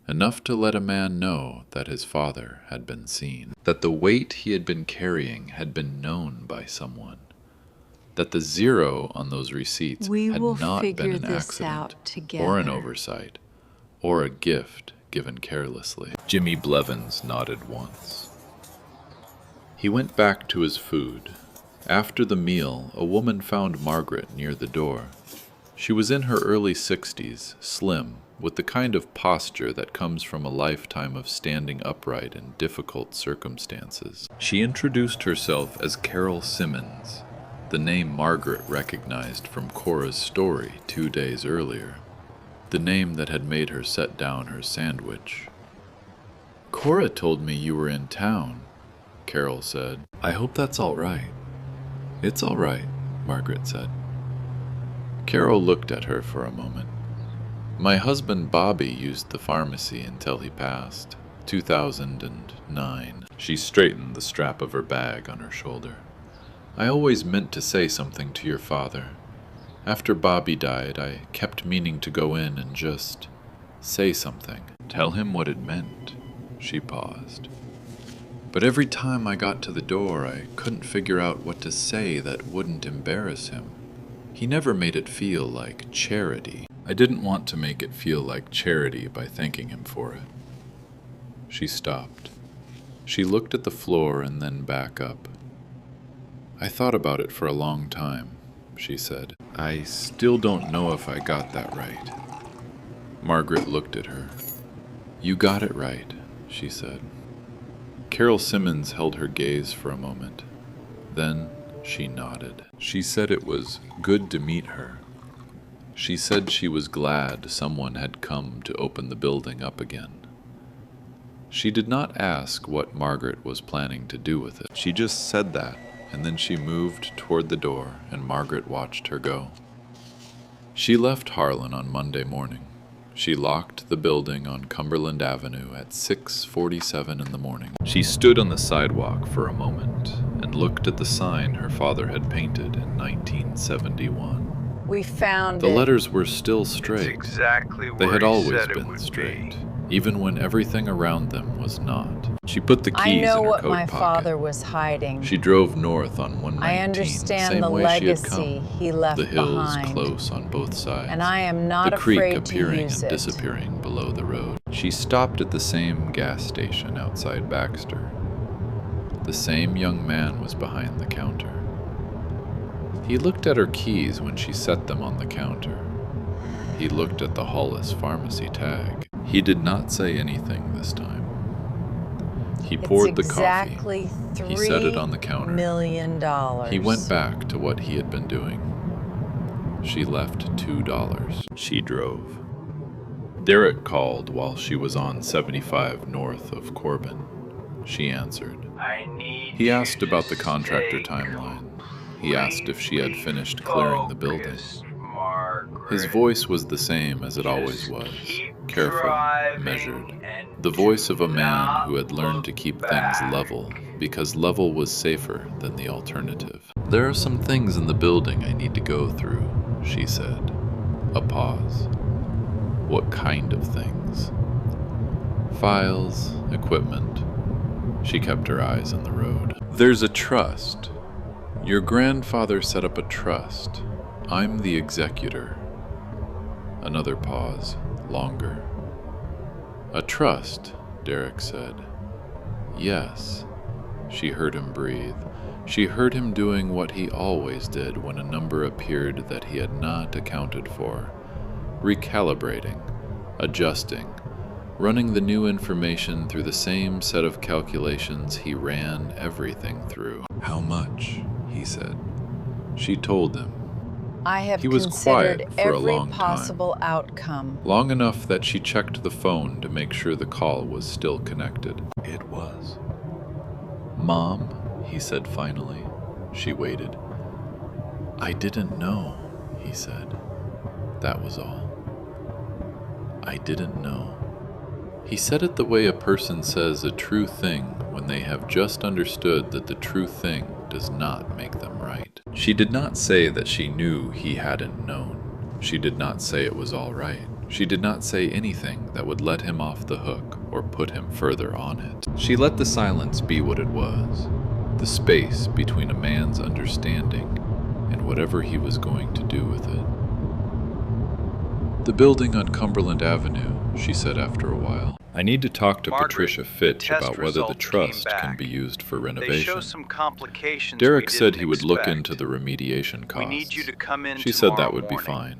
enough to let a man know that his father had been seen, that the weight he had been carrying had been known by someone, that the zero on those receipts had not been an accident, or an oversight, or a gift given carelessly. Jimmy Blevins nodded once. He went back to his food. After the meal, a woman found Margaret near the door. She was in her early 60s, slim, with the kind of posture that comes from a lifetime of standing upright in difficult circumstances. She introduced herself as Carol Simmons, the name Margaret recognized from Cora's story 2 days earlier, the name that had made her set down her sandwich. Cora told me you were in town, Carol said. I hope that's all right. It's all right, Margaret said. Carol looked at her for a moment. My husband Bobby used the pharmacy until he passed, 2009. She straightened the strap of her bag on her shoulder. I always meant to say something to your father. After Bobby died, I kept meaning to go in and just say something. Tell him what it meant. She paused. But every time I got to the door, I couldn't figure out what to say that wouldn't embarrass him. He never made it feel like charity. I didn't want to make it feel like charity by thanking him for it. She stopped. She looked at the floor and then back up. I thought about it for a long time, she said. I still don't know if I got that right. Margaret looked at her. You got it right, she said. Carol Simmons held her gaze for a moment. Then she nodded. She said it was good to meet her. She said she was glad someone had come to open the building up again. She did not ask what Margaret was planning to do with it. She just said that, and then she moved toward the door, and Margaret watched her go. She left Harlan on Monday morning. She locked the building on Cumberland Avenue at 6:47 in the morning. She stood on the sidewalk for a moment and looked at the sign her father had painted in 1971. We found The it. letters were still straight. It's exactly They where had he always said it been would straight, be. even when everything around them was not. She put the I keys know in her what coat my pocket. father was hiding. She drove north on 119, I understand same the way she had legacy come. he left The hills behind. close on both sides. And I am not the creek afraid to appearing use and it. disappearing below the road. She stopped at the same gas station outside Baxter. The same young man was behind the counter. He looked at her keys when she set them on the counter. He looked at the Hollis pharmacy tag. He did not say anything this time. He poured the coffee. Exactly He set it on the counter. $3 million. He went back to what he had been doing. She left $2. She drove. Derek called while she was on 75 north of Corbin. She answered. He asked about the contractor timeline. He asked if she had finished clearing the building. His voice was the same as it always was, careful, measured. The voice of a man who had learned to keep things level, because level was safer than the alternative. There are some things in the building I need to go through, she said. A pause. What kind of things? Files, equipment. She kept her eyes on the road. There's a trust. Your grandfather set up a trust. I'm the executor. Another pause, longer. A trust, Derek said. Yes. She heard him breathe. She heard him doing what he always did when a number appeared that he had not accounted for. Recalibrating, adjusting, running the new information through the same set of calculations he ran everything through. How much? He said. She told him. I have He was considered quiet for a every long time. possible outcome. Long enough that she checked the phone to make sure the call was still connected. It was. "Mom," he said finally. She waited. "I didn't know," he said. That was all. I didn't know. He said it the way a person says a true thing when they have just understood that the true thing does not make them right. She did not say that she knew he hadn't known. She did not say it was all right. She did not say anything that would let him off the hook or put him further on it. She let the silence be what it was, the space between a man's understanding and whatever he was going to do with it. "The building on Cumberland Avenue," she said after a while. "I need to talk to Margaret, Patricia Fitch the test about whether the result came trust can back. be used for They renovation. show some complications. Derek we said didn't he would look expect. into the remediation costs. We need you to come in She said that tomorrow would be morning. fine.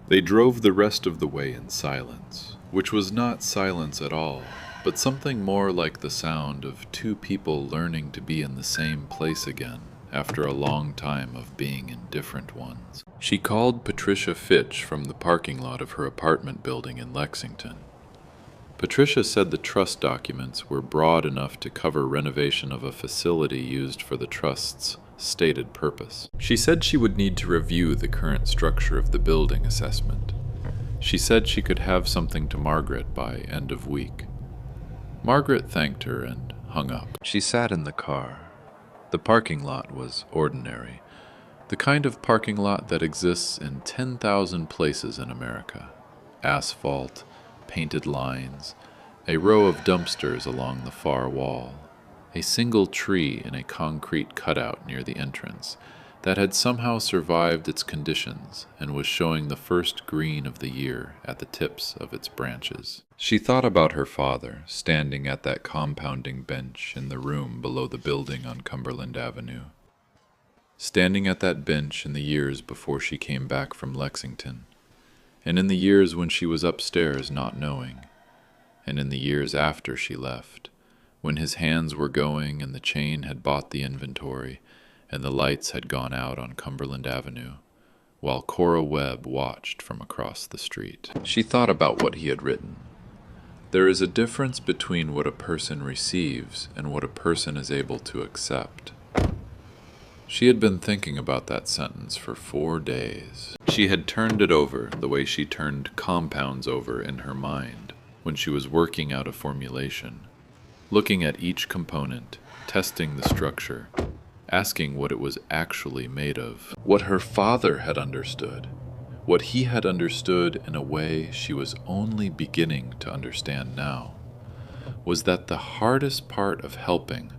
They drove the rest of the way in silence, which was not silence at all, but something more like the sound of two people learning to be in the same place again after a long time of being in different ones. She called Patricia Fitch from the parking lot of her apartment building in Lexington. Patricia said the trust documents were broad enough to cover renovation of a facility used for the trust's stated purpose. She said she would need to review the current structure of the building assessment. She said she could have something to Margaret by end of week. Margaret thanked her and hung up. She sat in the car. The parking lot was ordinary, the kind of parking lot that exists in 10,000 places in America. Asphalt, painted lines, a row of dumpsters along the far wall, a single tree in a concrete cutout near the entrance that had somehow survived its conditions and was showing the first green of the year at the tips of its branches. She thought about her father standing at that compounding bench in the room below the building on Cumberland Avenue. Standing at that bench in the years before she came back from Lexington, and in the years when she was upstairs not knowing, and in the years after she left, when his hands were going and the chain had bought the inventory and the lights had gone out on Cumberland Avenue, while Cora Webb watched from across the street. She thought about what he had written. There is a difference between what a person receives and what a person is able to accept. She had been thinking about that sentence for 4 days. She had turned it over the way she turned compounds over in her mind when she was working out a formulation, looking at each component, testing the structure, asking what it was actually made of. What her father had understood, what he had understood in a way she was only beginning to understand now, was that the hardest part of helping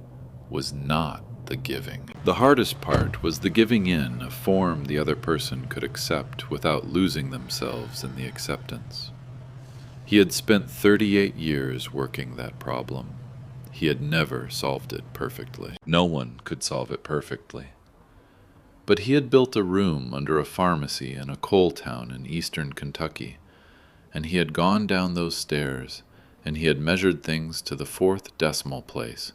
was not the giving. The hardest part was the giving in a form the other person could accept without losing themselves in the acceptance. He had spent 38 years working that problem. He had never solved it perfectly. No one could solve it perfectly. But he had built a room under a pharmacy in a coal town in eastern Kentucky, and he had gone down those stairs, and he had measured things to the 4th decimal place,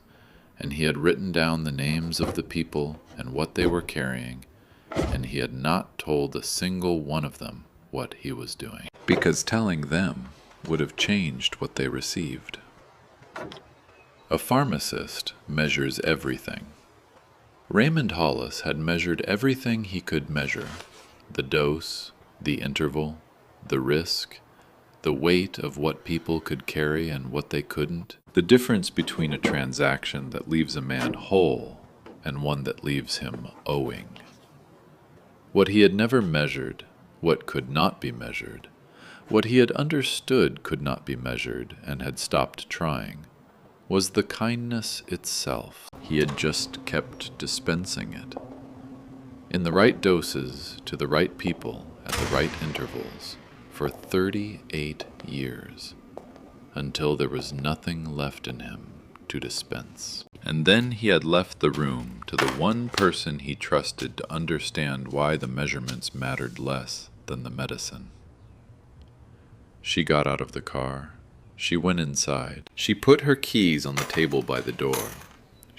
and he had written down the names of the people and what they were carrying, and he had not told a single one of them what he was doing, because telling them would have changed what they received. A pharmacist measures everything. Raymond Hollis had measured everything he could measure: the dose, the interval, the risk, the weight of what people could carry and what they couldn't, the difference between a transaction that leaves a man whole and one that leaves him owing. What he had never measured, what could not be measured, what he had understood could not be measured and had stopped trying, was the kindness itself. He had just kept dispensing it, in the right doses to the right people at the right intervals, for 38 years, until there was nothing left in him to dispense. And then he had left the room to the one person he trusted to understand why the measurements mattered less than the medicine. She got out of the car. She went inside. She put her keys on the table by the door.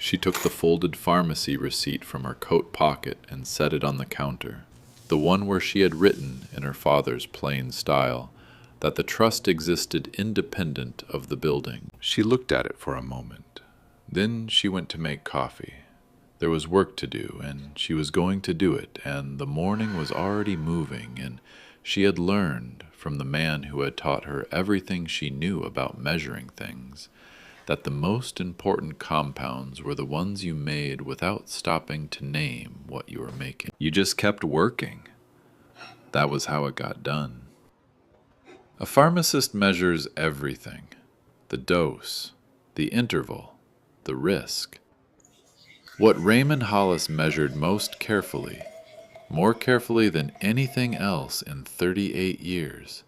She took the folded pharmacy receipt from her coat pocket and set it on the counter, the one where she had written, in her father's plain style, that the trust existed independent of the building. She looked at it for a moment. Then she went to make coffee. There was work to do, and she was going to do it, and the morning was already moving, and she had learned from the man who had taught her everything she knew about measuring things, that the most important compounds were the ones you made without stopping to name what you were making. You just kept working. That was how it got done. A pharmacist measures everything: the dose, the interval, the risk. What Raymond Hollis measured most carefully, more carefully than anything else in 38 years,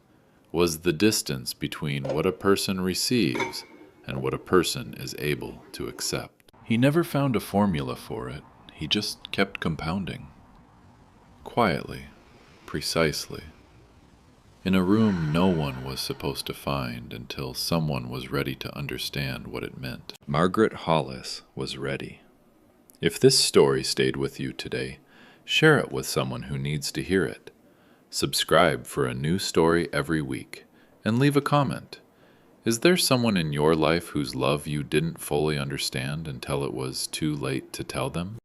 was the distance between what a person receives and what a person is able to accept. He never found a formula for it. He just kept compounding. Quietly, precisely. In a room no one was supposed to find until someone was ready to understand what it meant. Margaret Hollis was ready. If this story stayed with you today, share it with someone who needs to hear it. Subscribe for a new story every week, and leave a comment. Is there someone in your life whose love you didn't fully understand until it was too late to tell them?